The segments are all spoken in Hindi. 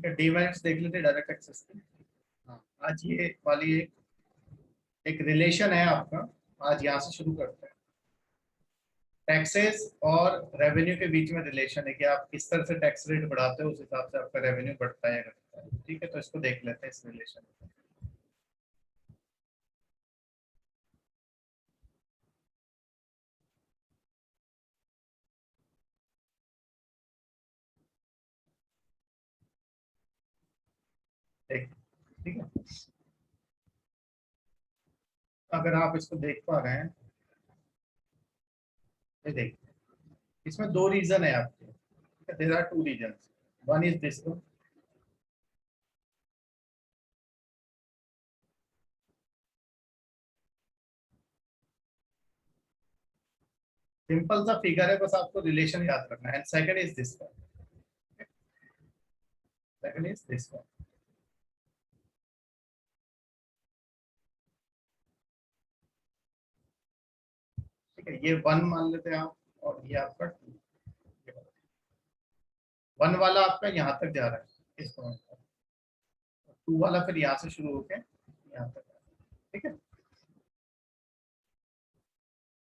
ठीक है, डीमेरिट्स देख लेते डायरेक्ट एक्सेस के। हाँ, आज ये वाली एक रिलेशन है आपका, आज यहाँ से शुरू करते हैं। टैक्सेस और रेवेन्यू के बीच में रिलेशन है कि आप किस तरह से टैक्स रेट बढ़ाते हो उस हिसाब से आपका रेवेन्यू बढ़ता है या घटता है। ठीक है, तो इसको देख लेते हैं इस रिलेशन को। देख, ठीक है, अगर आप इसको देख पा रहे हैं, ये देखिए, इसमें दो रीजन है आपके। There are two reason, one is this one. Simple सा फिगर है, बस आपको रिलेशन याद रखना है। And second is this one, second is this one. ठीक है, ये वन मान लेते हैं आप, और ये आपका टू। वन वाला आपका यहाँ तक जा रहा है इस पॉइंट पर, टू वाला फिर यहाँ से शुरू होके यहाँ तक आ रहा है। ठीक है,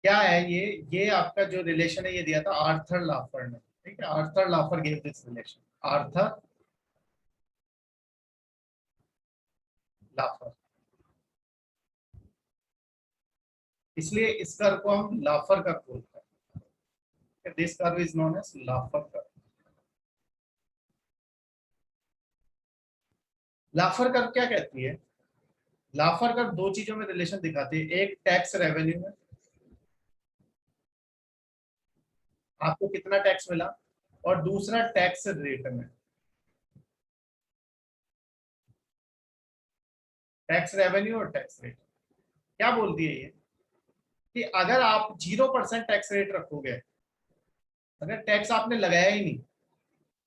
क्या है ये आपका जो रिलेशन है ये दिया था आर्थर लाफर ने। ठीक है, Arthur Laffer give this relation, Arthur Laffer. इसलिए इस कर्व को हम लाफर कर्व बोलते हैं। This curve is known as Laffer curve. Laffer curve क्या कहती है? लाफर कर्व दो चीजों में रिलेशन दिखाती है, एक टैक्स रेवेन्यू में, आपको कितना टैक्स मिला, और दूसरा टैक्स रेट में। टैक्स रेवेन्यू और टैक्स रेट क्या बोलती है ये, कि अगर आप 0% टैक्स रेट रखोगे, अगर टैक्स आपने लगाया ही नहीं,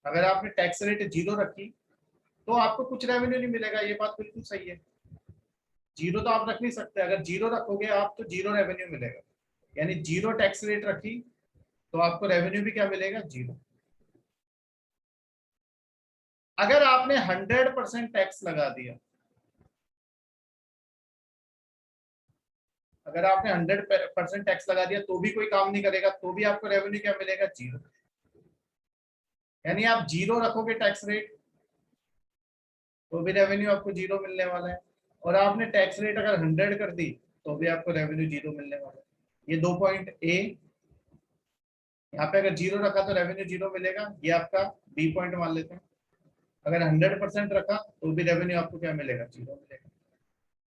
अगर आपने टैक्स रेट जीरो रखी, तो आपको कुछ रेवेन्यू नहीं मिलेगा। ये बात बिल्कुल सही है, जीरो तो आप रख नहीं सकते। अगर जीरो रखोगे आप तो जीरो रेवेन्यू मिलेगा। यानी जीरो टैक्स रेट रखी तो आपको रेवेन्यू भी क्या मिलेगा, जीरो। अगर आपने 100% टैक्स लगा दिया, अगर आपने 100% टैक्स लगा दिया तो भी कोई काम नहीं करेगा, तो भी आपको रेवेन्यू क्या मिलेगा, जीरो। यानी आप जीरो रखोगे टैक्स रेट तो भी रेवेन्यू आपको जीरो मिलने वाला है, और आपने टैक्स रेट अगर 100 कर दी तो भी आपको रेवेन्यू जीरो मिलने वाला है। ये दो पॉइंट ए, यहाँ पे अगर जीरो रखा तो रेवेन्यू जीरो मिलेगा, ये आपका बी पॉइंट मान लेते हैं। अगर 100% रखा तो भी रेवेन्यू आपको क्या मिलेगा, जीरो मिलेगा।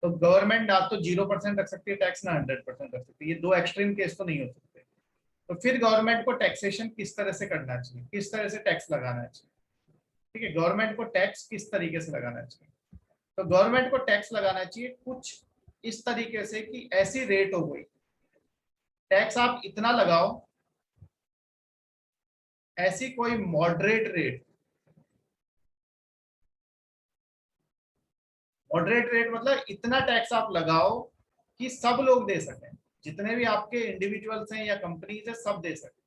तो गवर्नमेंट ना तो 0% रख सकती है टैक्स, ना 100% रख सकती है। ये दो एक्सट्रीम केस तो नहीं हो सकते। तो फिर गवर्नमेंट को टैक्सेशन किस तरह से करना चाहिए, किस तरह से टैक्स लगाना चाहिए। ठीक है, गवर्नमेंट को टैक्स किस तरीके से लगाना चाहिए? तो गवर्नमेंट को टैक्स लगाना चाहिए कुछ इस तरीके से कि ऐसी रेट हो गई, टैक्स आप इतना लगाओ, ऐसी कोई मॉडरेट रेट। मॉडरेट रेट मतलब इतना टैक्स आप लगाओ कि सब लोग दे सकें, जितने भी आपके इंडिविजुअल्स हैं या कंपनीज है सब दे सकें।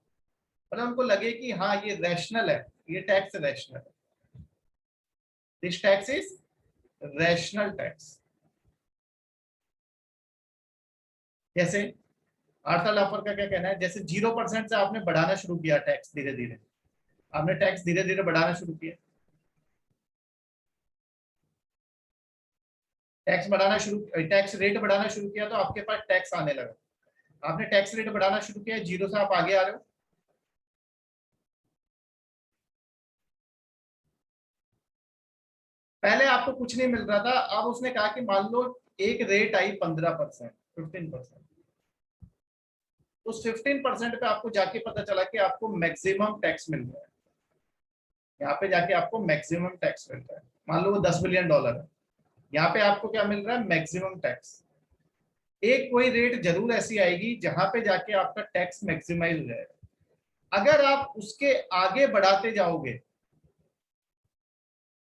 मतलब उनको लगे कि हाँ ये रैशनल है, ये टैक्स रैशनल है, this tax is rational tax. जैसे आर्थर ऑफर का क्या कहना है, जैसे 0% से आपने बढ़ाना शुरू किया टैक्स, धीरे धीरे आपने टैक्स धीरे धीरे बढ़ाना शुरू किया, टैक्स रेट बढ़ाना शुरू किया तो आपके पास टैक्स आने लगा। आपने टैक्स रेट बढ़ाना शुरू किया, जीरो से आप आगे आ रहे हो। पहले आपको कुछ नहीं मिल रहा था, अब उसने कहा कि मान लो एक रेट आई 15%, 15%, उस 15% पे आपको जाके पता चला कि आपको मैक्सिमम टैक्स मिल रहा है। यहाँ पे जाके आपको मैक्सिमम टैक्स मिल रहा है, मान लो वो $10 बिलियन है, यहाँ पे आपको क्या मिल रहा है, मैक्सिमम टैक्स। एक कोई रेट जरूर ऐसी आएगी जहां पे जाके आपका टैक्स मैक्सिमाइज हो जाएगा। अगर आप उसके आगे बढ़ाते जाओगे,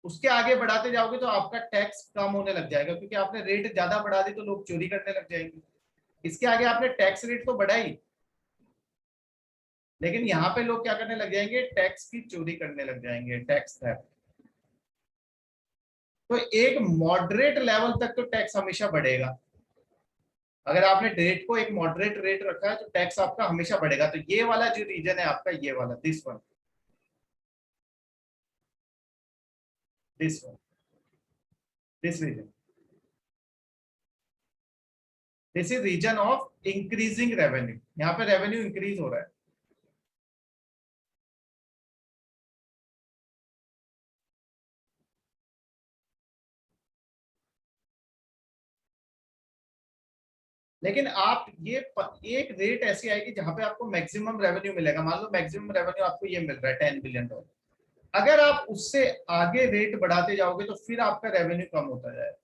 उसके आगे बढ़ाते जाओगे तो आपका टैक्स कम होने लग जाएगा, क्योंकि आपने रेट ज्यादा बढ़ा दी तो लोग चोरी करने लग जाएंगे। इसके आगे आपने टैक्स रेट तो बढ़ाई, लेकिन यहाँ पे लोग क्या करने लग जाएंगे, टैक्स की चोरी करने लग जाएंगे, टैक्स थेफ्ट। तो एक मॉडरेट लेवल तक तो टैक्स हमेशा बढ़ेगा। अगर आपने रेट को एक मॉडरेट रेट रखा है तो टैक्स आपका हमेशा बढ़ेगा। तो ये वाला जो रीजन है आपका, ये वाला, this one, this one, this reason, this is reason of increasing revenue. यहाँ पे रेवेन्यू इंक्रीज हो रहा है। लेकिन आप ये एक रेट ऐसी आएगी जहां पे आपको मैक्सिमम रेवेन्यू मिलेगा। मान लो मैक्सिमम रेवेन्यू आपको ये मिल रहा है $10 बिलियन। अगर आप उससे आगे रेट बढ़ाते जाओगे तो फिर आपका रेवेन्यू कम होता जाएगा।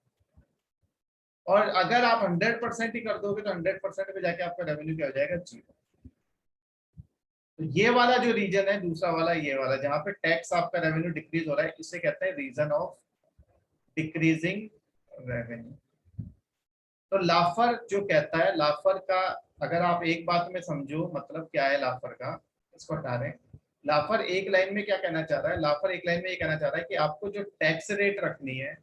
और अगर आप 100% ही कर दोगे तो 100% पे जाके आपका रेवेन्यू क्या हो जाएगा, 0। तो ये वाला जो रीजन है, दूसरा वाला, ये वाला जहां पे टैक्स आपका रेवेन्यू डिक्रीज हो रहा है, इसे कहते हैं रीजन ऑफ डिक्रीजिंग रेवेन्यू। तो लाफर जो कहता है, लाफर का अगर आप एक बात में समझो मतलब क्या है लाफर का, इसको हटा रहे हैं। लाफर एक लाइन में क्या कहना चाह रहा है, लाफर एक लाइन में ये कहना चाह रहा है कि आपको जो टैक्स रेट रखनी है,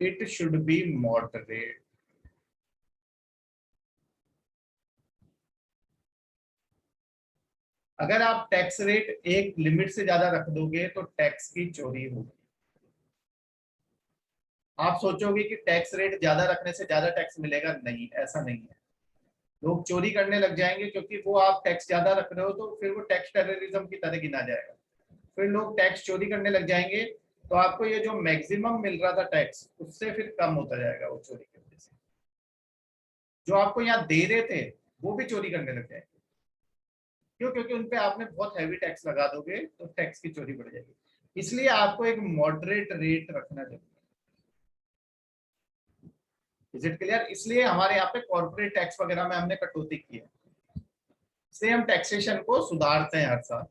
इट शुड बी मॉडरेट। अगर आप टैक्स रेट एक लिमिट से ज्यादा रख दोगे तो टैक्स की चोरी होगी। आप सोचोगे कि टैक्स रेट ज्यादा रखने से ज्यादा टैक्स मिलेगा, नहीं, ऐसा नहीं है। लोग चोरी करने लग जाएंगे क्योंकि वो आप टैक्स ज्यादा रख रहे हो, तो फिर वो टैक्स टेररिज्म की तरह गिना जाएगा। फिर लोग टैक्स चोरी करने लग जाएंगे, तो आपको ये जो मैक्सिमम मिल रहा था टैक्स, उससे फिर कम होता जाएगा वो चोरी की वजह से। जो आपको यहाँ दे रहे थे वो भी चोरी करने लग जाएंगे। क्यों? क्योंकि उनपे आपने बहुत हैवी टैक्स लगा दोगे तो टैक्स की चोरी बढ़ जाएगी। इसलिए आपको एक मॉडरेट रेट रखना चाहिए। Is it clear? इसलिए हमारे यहाँ पे कॉर्पोरेट टैक्स वगैरह में हमने कटौती की है। इसलिए हम टैक्सेशन को सुधारते हैं हर साल,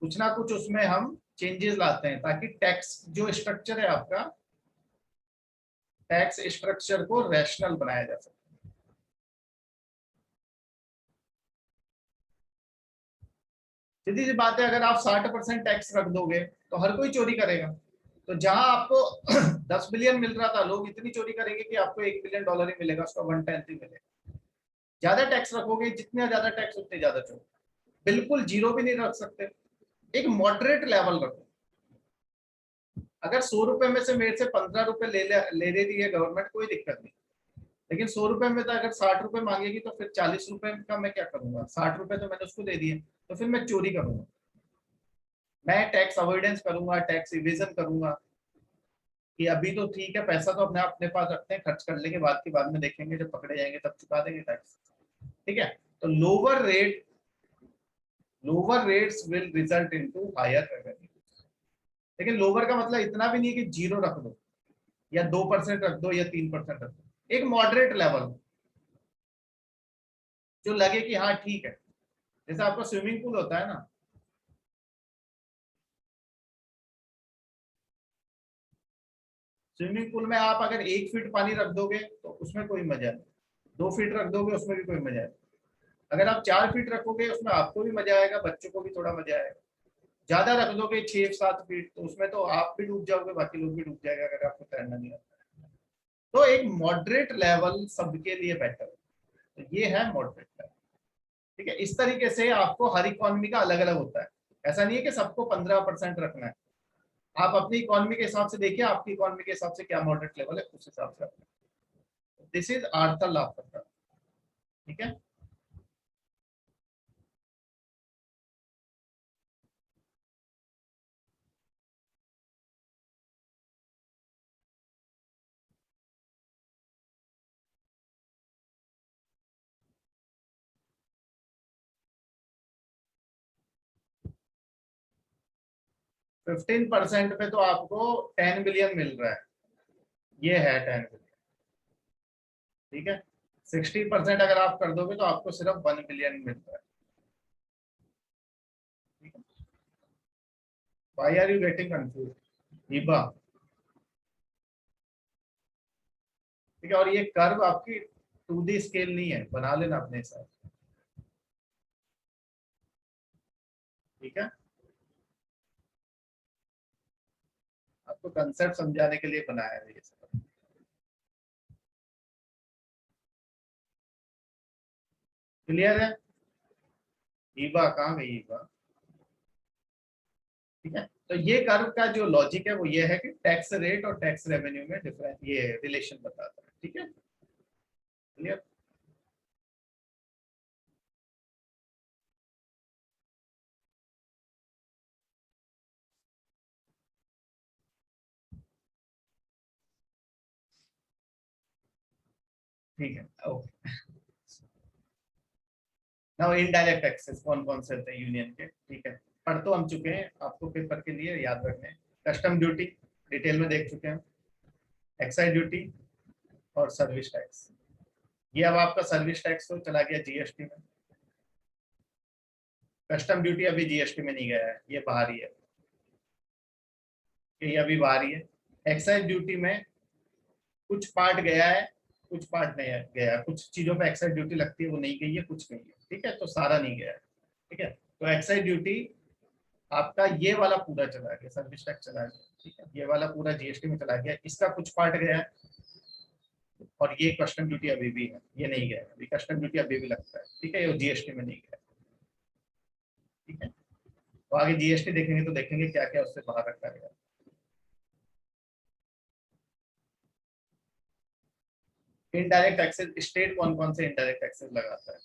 कुछ ना कुछ उसमें हम चेंजेस लाते हैं ताकि टैक्स जो स्ट्रक्चर है आपका, टैक्स स्ट्रक्चर को रैशनल बनाया जा सके। सीधी सी बात है, अगर आप 60% टैक्स रख दोगे तो हर कोई चोरी करेगा। तो जहां आपको 10 बिलियन मिल रहा था, लोग इतनी चोरी करेंगे कि आपको $1 बिलियन ही मिलेगा, उसका 1/10 ही मिलेगा। ज्यादा टैक्स रखोगे, जितना ज्यादा टैक्स उतनी ज्यादा चोरी। बिल्कुल जीरो भी नहीं रख सकते, एक मॉडरेट लेवल रखो। अगर 100 रुपए में से मेरे से 15 रुपए ले रही है गवर्नमेंट, कोई दिक्कत नहीं। लेकिन 100 रुपए में तो अगर 60 रुपए मांगेगी तो फिर 40 रुपए का मैं क्या करूंगा? 60 रुपए तो मैंने उसको दे दिए, तो फिर मैं चोरी करूंगा, मैं टैक्स अवॉइडेंस करूंगा, टैक्स इवेजन करूंगा। कि अभी तो ठीक है, पैसा तो अपने अपने पास रखते हैं, खर्च कर लेंगे, बाद में देखेंगे, जब पकड़े जाएंगे तब चुका देंगे टैक्स। ठीक है? तो lower rates will result into higher revenue. लेकिन लोअर का मतलब इतना भी नहीं कि जीरो रख दो, या 2% रख दो, या 3% रख दो। एक मॉडरेट लेवल जो लगे कि हाँ ठीक है। जैसे आपका स्विमिंग पूल होता है ना, स्विमिंग पूल में आप अगर 1 फीट पानी रख दोगे तो उसमें कोई मजा नहीं, 2 फीट रख दोगे उसमें भी कोई मजा नहीं। अगर आप 4 फीट रखोगे उसमें आपको भी मजा आएगा, बच्चों को भी थोड़ा मजा आएगा। ज्यादा रख दोगे 6-7 फीट, तो उसमें तो आप भी डूब जाओगे, बाकी लोग भी डूब जाएगा अगर आपको तैरना नहीं आता। तो एक मॉडरेट लेवल सबके लिए बेटर है। तो ये है मॉडरेट लेवल। ठीक है? इस तरीके से आपको हर इकोनॉमी का अलग अलग होता है। ऐसा नहीं है कि सबको 15% रखना है। आप अपनी इकोनॉमी के हिसाब से देखिए, आपकी इकोनॉमी के हिसाब से क्या मॉडरेट लेवल है, उस हिसाब से रखना। This is Arthur लाफर। ठीक है? 15% पे तो आपको 10 बिलियन मिल रहा है। ये है 10 बिलियन। ठीक है? 60% अगर आप कर दोगे तो आपको सिर्फ 1 बिलियन मिल रहा है। ठीक है? Why are you getting confuse? हिबा। ठीक है? और ये कर्व आपकी 2D स्केल नहीं है, बना लेना अपने हिसाब से। ठीक है? आपको कंसेप्ट समझाने के लिए बनाया है ये सब। क्लियर है? ईबा कहाँ गई ईबा? ठीक है, तो ये कर्व का जो लॉजिक है वो ये है कि टैक्स रेट और टैक्स रेवेन्यू में डिफरेंस, ये रिलेशन बताता है। ठीक है, क्लियर? ठीक है, ओके। नाउ इनडायरेक्ट टैक्सेस कौन कौन से होते हैं यूनियन के? ठीक है, पढ़ तो हम चुके हैं, आपको पेपर के लिए याद रखने। कस्टम ड्यूटी डिटेल में देख चुके हैं, एक्साइज ड्यूटी और सर्विस टैक्स। ये अब आपका सर्विस टैक्स तो चला गया जीएसटी में, कस्टम ड्यूटी अभी जीएसटी में नहीं गया है, ये बाहर ही है, ये अभी बाहर ही है। एक्साइज ड्यूटी में कुछ पार्ट गया है, कुछ पार्ट नहीं गया है, कुछ चीजों पे एक्साइज ड्यूटी लगती है वो नहीं गई है, कुछ गई है। ठीक है, तो सारा नहीं गया है। ठीक है, तो एक्साइज ड्यूटी आपका ये वाला पूरा चला गया, सर्विस टैक्स चला गया। ठीक है, ये वाला पूरा जीएसटी में चला गया, इसका कुछ पार्ट गया है, और ये कस्टम ड्यूटी अभी भी है, ये नहीं गया है अभी, कस्टम ड्यूटी अभी भी लगता है। ठीक है, ये जीएसटी में नहीं गया। ठीक है, तो आगे जीएसटी देखेंगे तो देखेंगे क्या क्या उससे बाहर रखा गया। इनडायरेक्ट टैक्सेस, स्टेट कौन कौन से इनडायरेक्ट टैक्सेस लगाता है?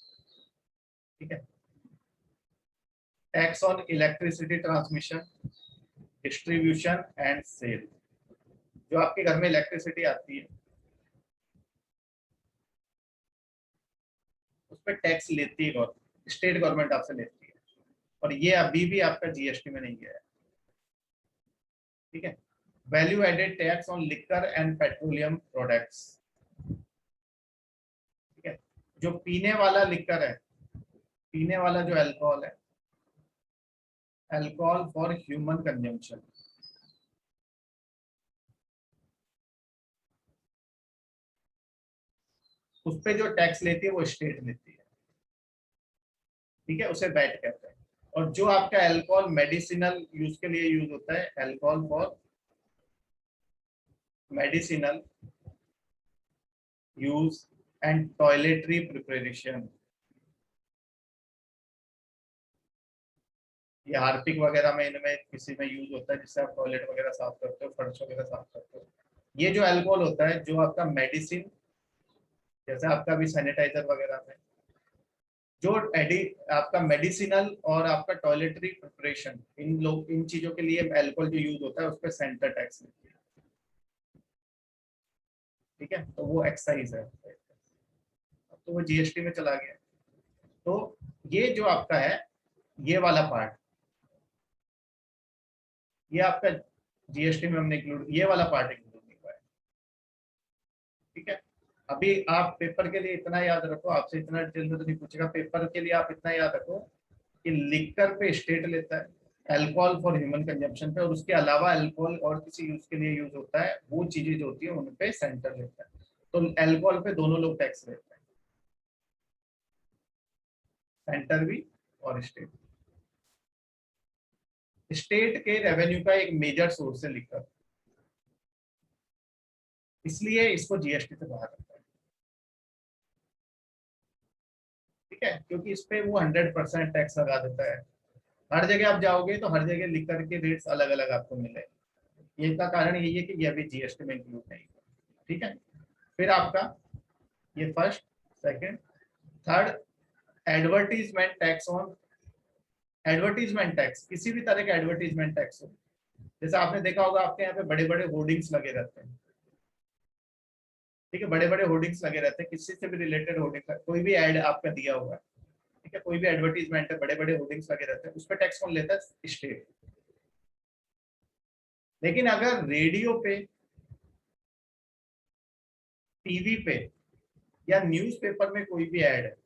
ठीक है, tax on electricity transmission, distribution and sale. जो आपके घर में इलेक्ट्रिसिटी आती है उस पर टैक्स लेती है गवर्नमेंट, स्टेट गवर्नमेंट आपसे लेती है, और ये अभी भी आपका जीएसटी में नहीं गया है। ठीक है, value added tax on liquor and petroleum products. ठीक है, जो पीने वाला लिकर है, पीने वाला जो अल्कोहल है, अल्कोहल फॉर ह्यूमन कंजम्पशन, उस पे जो टैक्स लेती है वो स्टेट लेती है। ठीक है, उसे वैट कहते हैं। और जो आपका अल्कोहल मेडिसिनल यूज के लिए यूज होता है, alcohol for medicinal use and toiletry preparation, ये हार्पिक वगैरह में इनमें किसी में यूज होता है, जिससे आप टॉयलेट वगैरह साफ करते हो, फर्श वगैरह साफ करते हो। ये जो अल्कोहल होता है जो आपका मेडिसिन, जैसे आपका भी सैनिटाइजर वगैरह में जो एडी आपका मेडिसिनल और आपका टॉयलेटरी प्रिपरेशन, इन लोग इन चीजों के लिए अल्कोहल जो यूज होता है उस पर सेंटर टैक्स लगती है। ठीक है, तो वो एक्साइज है, तो वो जीएसटी में चला गया। तो ये जो आपका है, ये वाला पार्ट, ये आपका जीएसटी में हमने इंक्लूड, ये वाला पार्ट इंक्लूड नहीं हुआ है। ठीक है, अभी आप पेपर के लिए इतना याद रखो, आपसे इतना डिटेल में तो नहीं पूछेगा, पेपर के लिए आप इतना याद रखो कि लिकर पे स्टेट लेता है, अल्कोहल फॉर ह्यूमन कंजम्पशन पे, और उसके अलावा अल्कोहल और किसी यूज के लिए यूज होता है, वो चीजें जो होती है उन पे सेंटर लेता है। तो अल्कोहल पे दोनों लोग टैक्स लेते हैं, सेंटर भी और स्टेट। स्टेट के रेवेन्यू का एक मेजर सोर्स है लिकर, इसलिए इसको जीएसटी से बाहर रखा है। ठीक है, क्योंकि इस पे वो 100% टैक्स लगा देता है। हर जगह आप जाओगे तो हर जगह लिकर के रेट्स अलग अलग आपको मिलेंगे, ये का कारण यही है कि ये अभी जीएसटी में इंक्लूड नहीं है। ठीक है, फिर आपका ये first, second, third, advertisement tax on, advertisement tax, किसी भी तरह का एडवर्टीजमेंट टैक्स हो, जैसे आपने देखा होगा आपके यहाँ पे बड़े बड़े होर्डिंग्स लगे रहते हैं। ठीक है, बड़े बड़े होर्डिंग्स लगे रहते हैं, किसी से भी रिलेटेड होर्डिंग, कोई भी एड आपका दिया हुआ है, ठीक है, कोई भी एडवर्टीजमेंट है, बड़े बड़े होर्डिंग्स लगे रहते हैं, उस पर टैक्स कौन लेता है? स्टेट। लेकिन अगर रेडियो पे, टीवी पे या न्यूज़पेपर में कोई भी ऐड है,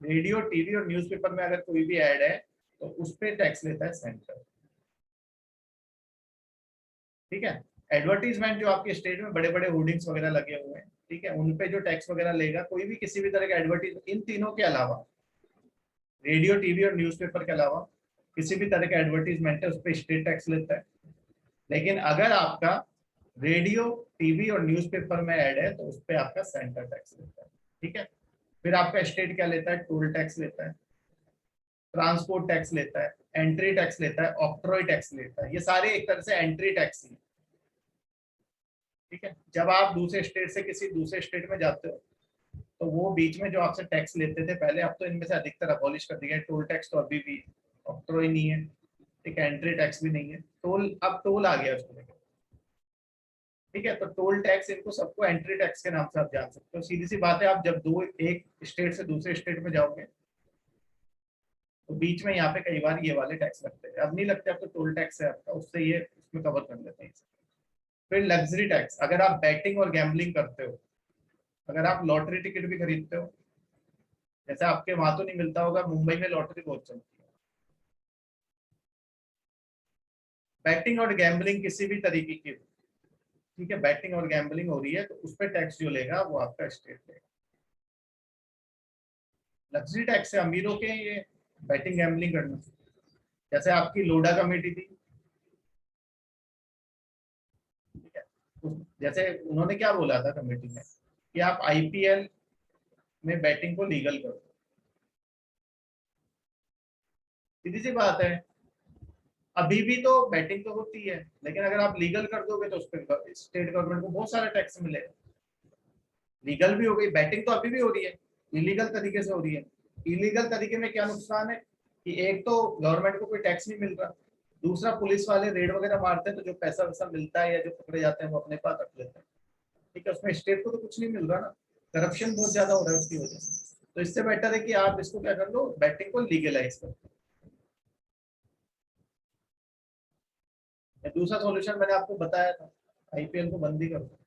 रेडियो टीवी और न्यूज़पेपर में अगर कोई भी ऐड है तो उस पर टैक्स लेता है सेंटर। ठीक है, एडवर्टीजमेंट जो आपके स्टेट में बड़े बड़े होर्डिंग्स वगैरह लगे हुए हैं, ठीक है, उन पे जो टैक्स वगैरह लेगा, कोई भी किसी भी तरह का एडवर्टीज, इन तीनों के अलावा, रेडियो टीवी और न्यूज़पेपर के अलावा किसी भी तरह का एडवर्टीजमेंट है उस पर स्टेट टैक्स लेता है। लेकिन अगर आपका रेडियो, टीवी और न्यूज़पेपर में ऐड है तो उस पर आपका सेंटर टैक्स लेता है। ठीक है, फिर आपका स्टेट क्या लेता है? टोल टैक्स लेता है, ट्रांसपोर्ट टैक्स लेता है, एंट्री टैक्स लेता है, ऑक्ट्रॉय टैक्स लेता है। ये सारे एक तरह से एंट्री टैक्स ही। ठीक है, जब आप दूसरे स्टेट से किसी दूसरे स्टेट में जाते हो तो वो बीच में जो आपसे टैक्स लेते थे पहले, अब तो इनमें से अधिकतर अबॉलिश कर दिया है। टोल टैक्स तो अभी भी, ऑक्ट्रॉय नहीं है, ठीक है, एंट्री टैक्स भी नहीं है, टोल, अब टोल आ गया उसको लेकर। ठीक है, तो टोल टैक्स इनको सबको एंट्री टैक्स के नाम से आप जान सकते हो। सीधी सी बात है, आप जब एक स्टेट से दूसरे स्टेट में जाओगे तो बीच में यहाँ पे कई बार ये वाले टैक्स लगते हैं। अब नहीं लगते, अब तो टोल टैक्स है आपका, उससे ये उसमें कवर कर लेते हैं। फिर लग्जरी टैक्स, अगर आप बैटिंग और गैम्बलिंग करते हो, अगर आप लॉटरी टिकट भी खरीदते हो, जैसे आपके वहां तो नहीं मिलता होगा, मुंबई में लॉटरी बहुत चलती है। बैटिंग और गैम्बलिंग किसी भी तरीके की, ठीक है, बैटिंग और गैम्बलिंग हो रही है तो उस पर टैक्स जो लेगा वो आपका स्टेट लेगा। लग्जरी टैक्स से अमीरों के ये बैटिंग गैम्बलिंग करना। जैसे आपकी लोडा कमेटी थी, ठीक है, जैसे उन्होंने क्या बोला था कमेटी में कि आप आईपीएल में बैटिंग को लीगल करो। सीधी सी बात है, अभी भी तो बैटिंग तो होती है, लेकिन अगर आप लीगल कर दोगे तो उस पर स्टेट गवर्नमेंट को बहुत सारा टैक्स मिलेगा। लीगल भी हो गई बैटिंग, तो अभी भी हो रही है, इलीगल तरीके से हो रही है। इलीगल तरीके में क्या नुकसान है कि एक तो गवर्नमेंट को कोई टैक्स नहीं मिल रहा, दूसरा पुलिस वाले रेड वगैरह मारते हैं तो जो पैसा वैसा मिलता है या जो पकड़े जाते हैं वो अपने पास रख लेते हैं। ठीक है, उसमें स्टेट को तो कुछ नहीं मिल रहा ना, करप्शन बहुत ज्यादा हो रहा है उसकी वजह से। तो इससे बेटर है कि आप इसको क्या कर लो, बैटिंग को लीगलाइज कर। दूसरा सॉल्यूशन मैंने आपको बताया था, आईपीएल को बंद ही कर दो।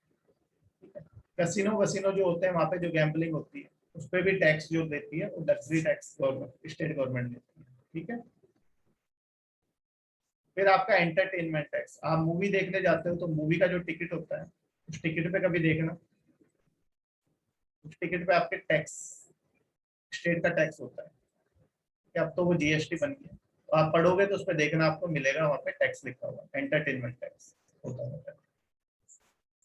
ठीक है, कैसीनो वसीनो जो होते हैं वहां पे जो गैम्बलिंग होती है उस पर भी टैक्स जो देती है वो luxury tax government, state government देती है। ठीक है, फिर आपका एंटरटेनमेंट टैक्स, आप मूवी देखने जाते हो तो मूवी का जो टिकट होता है उस टिकट पे कभी देखना, उस टिकट पे आपके टैक्स, स्टेट का टैक्स होता है कि अब तो वो जीएसटी बन गया, तो आप पढ़ोगे तो उस पर देखना आपको मिलेगा, वहाँ पे टैक्स लिखा हुआ एंटरटेनमेंट टैक्स होता है।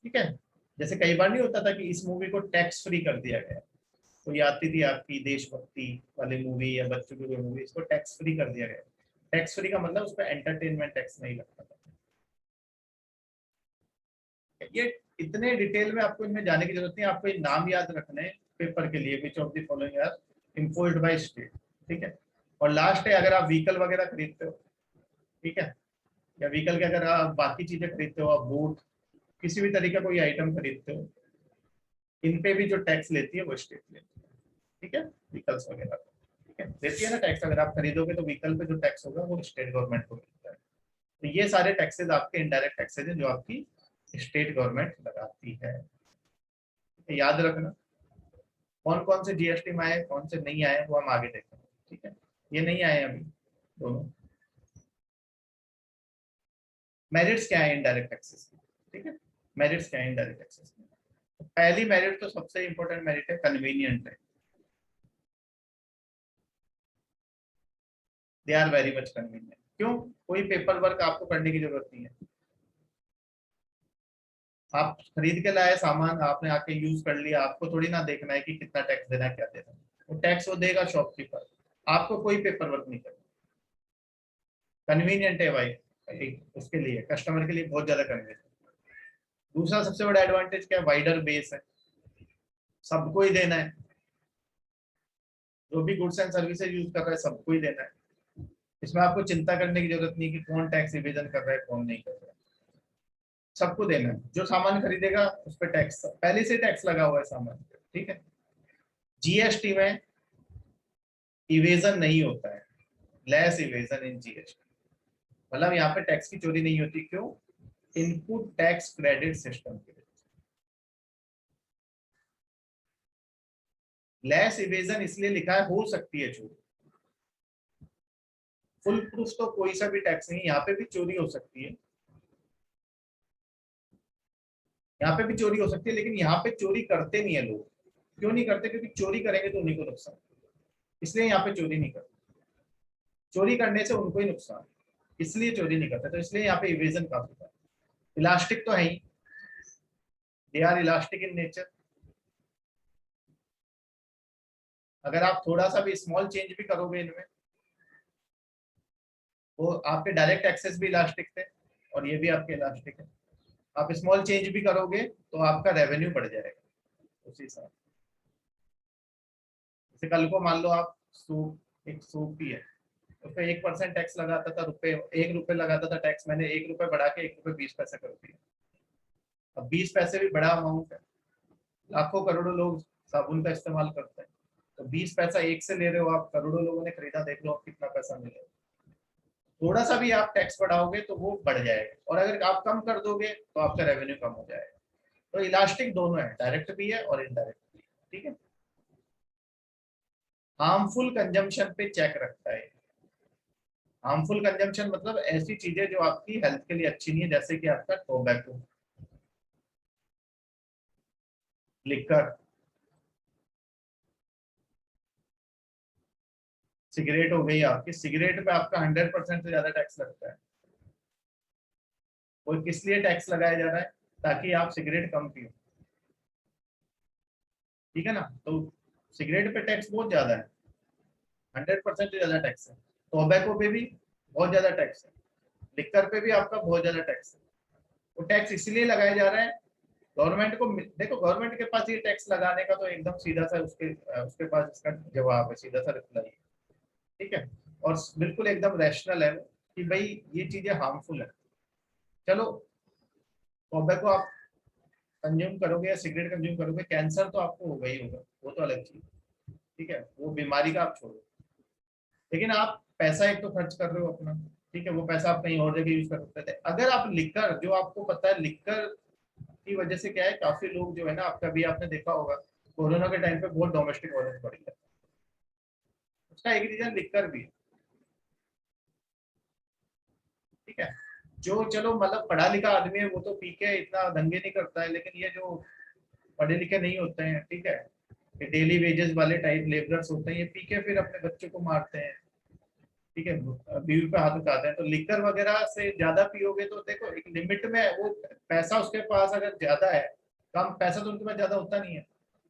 ठीक है, जैसे कई बार नहीं होता था कि इस मूवी को टैक्स फ्री कर दिया गया, तो ये आती थी आपकी देशभक्ति वाली मूवी या बच्चों की कोई मूवी, इसको टैक्स फ्री कर दिया गया। टैक्स फ्री का मतलब उस पर एंटरटेनमेंट टैक्स नहीं लगता था। ये इतने डिटेल में आपको इनमें जाने की जरूरत नहीं, आपको ये नाम याद रखने हैं पेपर के लिए, which of the following are imposed by state. ठीक है, और लास्ट है, अगर आप व्हीकल वगैरह खरीदते हो, ठीक है, या व्हीकल के अगर आप बाकी चीजें खरीदते हो, आप बूट, किसी भी तरीके का कोई आइटम खरीदते हो, इन पे भी जो टैक्स लेती है वो स्टेट लेती है। ठीक है, व्हीकल्स वगैरह, ठीक है, देती है ना टैक्स। अगर आप खरीदोगे तो व्हीकल पे जो टैक्स होगा वो स्टेट गवर्नमेंट को मिलता है। तो ये सारे टैक्सेस आपके इनडायरेक्ट टैक्सेस हैं जो आपकी स्टेट गवर्नमेंट लगाती है। याद रखना कौन कौन से जीएसटी में आए, कौन से नहीं आए, वो हम आगे देखेंगे। ठीक है, ये नहीं आए अभी दोनों। मेरिट्स क्या है इनडायरेक्ट टैक्सेस की? ठीक है, मेरिट्स क्या है इनडायरेक्ट टैक्सेस की? तो पहली मेरिट तो सबसे इंपॉर्टेंट मेरिट है कन्वीनियंट है। They are very much convenient. क्यों? कोई पेपर वर्क आपको करने की जरूरत नहीं है। आप खरीद के लाए सामान, आपने आके यूज कर लिया, आपको थोड़ी ना देखना है कि कितना टैक्स देना है, क्या देना है। वो टैक्स वो देगा शॉपकीपर, आपको कोई पेपर वर्क नहीं करना। कन्वीनियंट है भाई, उसके लिए कस्टमर के लिए बहुत ज्यादा कन्वीनियंट। दूसरा सबसे बड़ा एडवांटेज क्या है? वाइडर बेस है, सबको ही देना है। जो भी गुड्स एंड सर्विसेज यूज कर रहा है सबको ही देना है। इसमें आपको चिंता करने की जरूरत नहीं कि कौन टैक्स इवेजन कर रहा है कौन नहीं कर रहा है, सबको देना है। जो सामान खरीदेगा उस पर टैक्स, पहले से टैक्स लगा हुआ है सामान पे। ठीक है, जीएसटी में इवेजन नहीं होता है, लेस इवेजन इन जीएसटी, मतलब यहाँ पे टैक्स की चोरी नहीं होती। क्यों? इनपुट टैक्स क्रेडिट सिस्टम के लिए लेस इवेजन इसलिए लिखा है, हो सकती है चोरी, फुल प्रूफ तो कोई सा भी टैक्स नहीं, यहाँ पे भी चोरी हो सकती है, यहाँ पे भी चोरी हो सकती है, लेकिन यहाँ पे चोरी करते नहीं है लोग। क्यों नहीं करते? क्योंकि चोरी करेंगे तो उन्हीं को नुकसान, इसलिए यहाँ पे चोरी नहीं करते। चोरी करने से उनको ही नुकसान, इसलिए चोरी नहीं करते, तो इसलिए यहाँ पे इवेजन काफी है। इलास्टिक तो है ही, they are elastic in nature. अगर आप थोड़ा सा भी स्मॉल चेंज भी करोगे इनमें, वो आपके डायरेक्ट एक्सेस भी इलास्टिक थे और ये भी आपके इलास्टिक है, आप स्मॉल चेंज भी करोगे तो आपका रेवेन्यू बढ़ जाएगा उसी हिसाब। जैसे कल को मान लो आप सूप, एक सूप ही है, उस पर 1% टैक्स लगाता था, 1 रुपए लगाता था टैक्स, मैंने 1 रुपए बढ़ा के 1 रुपए 20 पैसे कर दिया। अब 20 पैसे भी बड़ा अमाउंट है, लाखों करोड़ों लोग साबुन का इस्तेमाल करते हैं, तो 20 पैसा एक से ले रहे हो आप, करोड़ों लोगों ने खरीदा, देख लो आप कितना पैसा मिलेगा। थोड़ा सा भी आप टैक्स बढ़ाओगे तो वो बढ़ जाएगा, और अगर आप कम कर दोगे तो आपका रेवेन्यू कम हो जाएगा। तो इलास्टिक दोनों है, डायरेक्ट भी है और इनडायरेक्ट भी है, ठीक है। हार्मफुल कंजम्पशन पे चेक रखता है। हार्मफुल कंजम्पशन मतलब ऐसी चीजें जो आपकी हेल्थ के लिए अच्छी नहीं है, जैसे कि आपका टोबैको, लिकर, सिगरेट हो गई आपकी, सिगरेट पे आपका 100% से ज्यादा टैक्स लगता है। वो किस लिए टैक्स लगाया जा रहा है? ताकि आप सिगरेट कम पियो, ठीक है ना। तो सिगरेट पे टैक्स बहुत ज्यादा है, 100% से ज्यादा टैक्स है। टोबैको पे भी बहुत ज्यादा टैक्स है, लिकर पे भी आपका बहुत ज्यादा टैक्स है। वो टैक्स इसलिए लगाया जा रहा है गवर्नमेंट को, देखो गवर्नमेंट के पास ये टैक्स लगाने का तो एकदम सीधा सा उसके पास इसका जवाब है, सीधा सा रिप्लाई है, ठीक है। और बिल्कुल एकदम रैशनल है कि भाई ये चीजें हार्मफुल है। चलो, टोबैको आप कंज्यूम करोगे या सिगरेट कंज्यूम करोगे, कैंसर तो आपको होगा ही होगा, वो तो अलग चीज, ठीक है, वो बीमारी का आप छोड़ो। लेकिन आप पैसा एक तो खर्च कर रहे हो अपना, ठीक है, वो पैसा आप कहीं और जगह यूज कर सकते थे। अगर आप लिकर, जो आपको पता है लिकर की वजह से क्या है, काफी लोग जो है ना, आपका भी आपने देखा होगा कोरोना के टाइम पे बहुत डोमेस्टिक वायलेंस बढ़ गया, उसका एक रीजन लिकर भी है, ठीक है। जो चलो मतलब पढ़ा लिखा आदमी है वो तो पी के इतना दंगे नहीं करता है, लेकिन ये जो पढ़े लिखे नहीं होते हैं, ठीक है, ये डेली वेजेस वाले टाइप लेबरर्स होते हैं, ये पी के फिर अपने बच्चों को मारते हैं, ठीक है, बीवी पे हाथ उठाते हैं। तो लिकर वगैरह से ज्यादा पियोगे तो देखो एक लिमिट में, वो पैसा उसके पास अगर ज्यादा है, कम पैसा तो उनके पास ज्यादा होता नहीं है,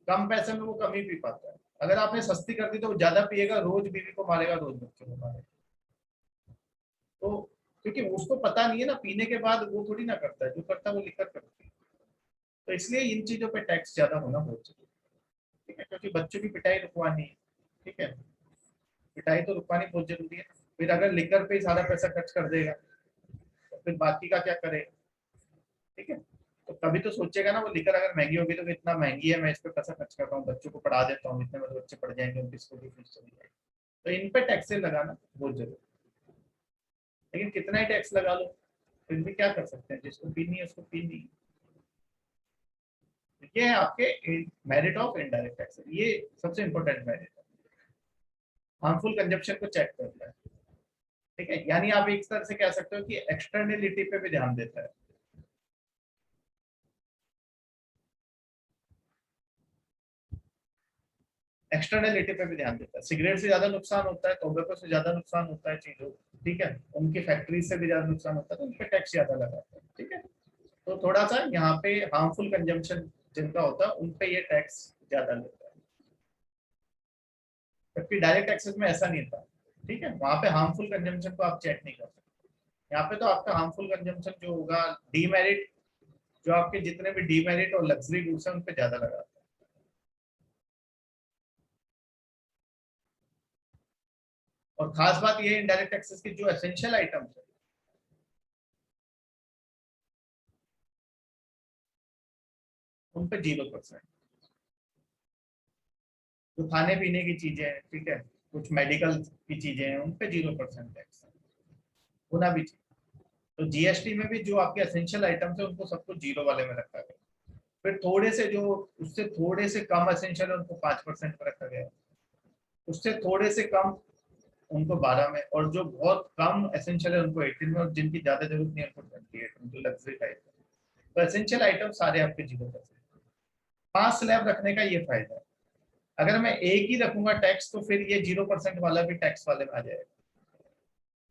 कम पैसे में वो कम ही पी पाता है। अगर आपने सस्ती कर दी तो वो ज्यादा पिएगा, रोज बीवी को मारेगा, रोज बच्चों को मारेगा। तो क्योंकि उसको पता नहीं है ना, पीने के बाद वो थोड़ी ना करता है, जो करता है वो लिकर करती है। तो इसलिए इन चीजों पे टैक्स ज्यादा होना बहुत जरूरी है, ठीक है, क्योंकि बच्चों की पिटाई रुकवानी है, ठीक है, पिटाई तो रुकवानी बहुत जरूरी है। फिर अगर लिकर पे ही सारा पैसा खर्च कर देगा तो फिर बाकी का क्या करेगा, ठीक है। तो कभी तो सोचेगा ना, वो लिकर अगर महंगी होगी तो इतना महंगी है, मैं इस पर पैसा खर्च कर रहा हूँ, बच्चों को पढ़ा देता हूँ, इतने में तो बच्चे पढ़ जाएंगे, उनकी स्कूल की फीस चली जाएगी। तो इन पे टैक्सेस लगाना बहुत जरूरी है। लेकिन कितना ही टैक्स लगा लो फिर भी क्या कर सकते हैं, जिसको पीनी है उसको पीनी है। ये है आपके मेरिट ऑफ इनडायरेक्ट टैक्स, ये सबसे इंपॉर्टेंट मेरिट है, हार्मफुल कंजप्शन को चेक करता है, ठीक है। यानी आप एक तरह से कह सकते हो कि एक्सटर्नलिटी पे भी ध्यान देता है। एक्सटर्नलिटी पे भी ध्यान देता है, सिगरेट से ज्यादा नुकसान होता है, टोबैको से ज्यादा नुकसान होता है चीजों, ठीक है, उनकी फैक्ट्री से भी ज्यादा नुकसान होता है, तो उन पे टैक्स ज्यादा लगाता है, ठीक है। तो थोड़ा सा यहाँ पे हार्मफुल कंजम्पशन जिनका होता है उन पे ये टैक्स ज्यादा लेता है, जबकि डायरेक्ट टैक्सेस में ऐसा नहीं था, ठीक है, वहां पे हार्मफुल कंजम्पशन को आप चेक नहीं कर सकते। यहाँ पे तो आपका हार्मफुल कंजम्पशन जो होगा, डीमेरिट, जो आपके जितने भी डीमेरिट और लग्जरी गुड्स हैं उन पे ज्यादा लगाता है। और खास बात ये इनडायरेक्ट टैक्सेस की, जो एसेंशियल आइटम्स है उन पे 0%, जो खाने पीने की चीजें हैं, ठीक है, कुछ मेडिकल की चीजें हैं, उन पे 0% टैक्स होना भी चाहिए। तो जीएसटी में भी जो आपके एसेंशियल आइटम्स है उनको सबको 0 वाले में रखा गया, फिर थोड़े से जो उससे थोड़े से कम एसेंशियल है उनको 5% पर रखा गया, उससे थोड़े से कम उनको 12 में, और जो बहुत कम एसेंशियल है उनको 18 में, और जिनकी ज्यादा जरूरत नहीं है उनको 28 में, जो लग्जरी टाइप है। तो एसेंशियल आइटम सारे आपके 0%। 5 स्लैब रखने का ये फायदा है। अगर मैं एक ही रखूंगा टैक्स तो फिर ये 0% वाला भी टैक्स वाले में आ जाएगा,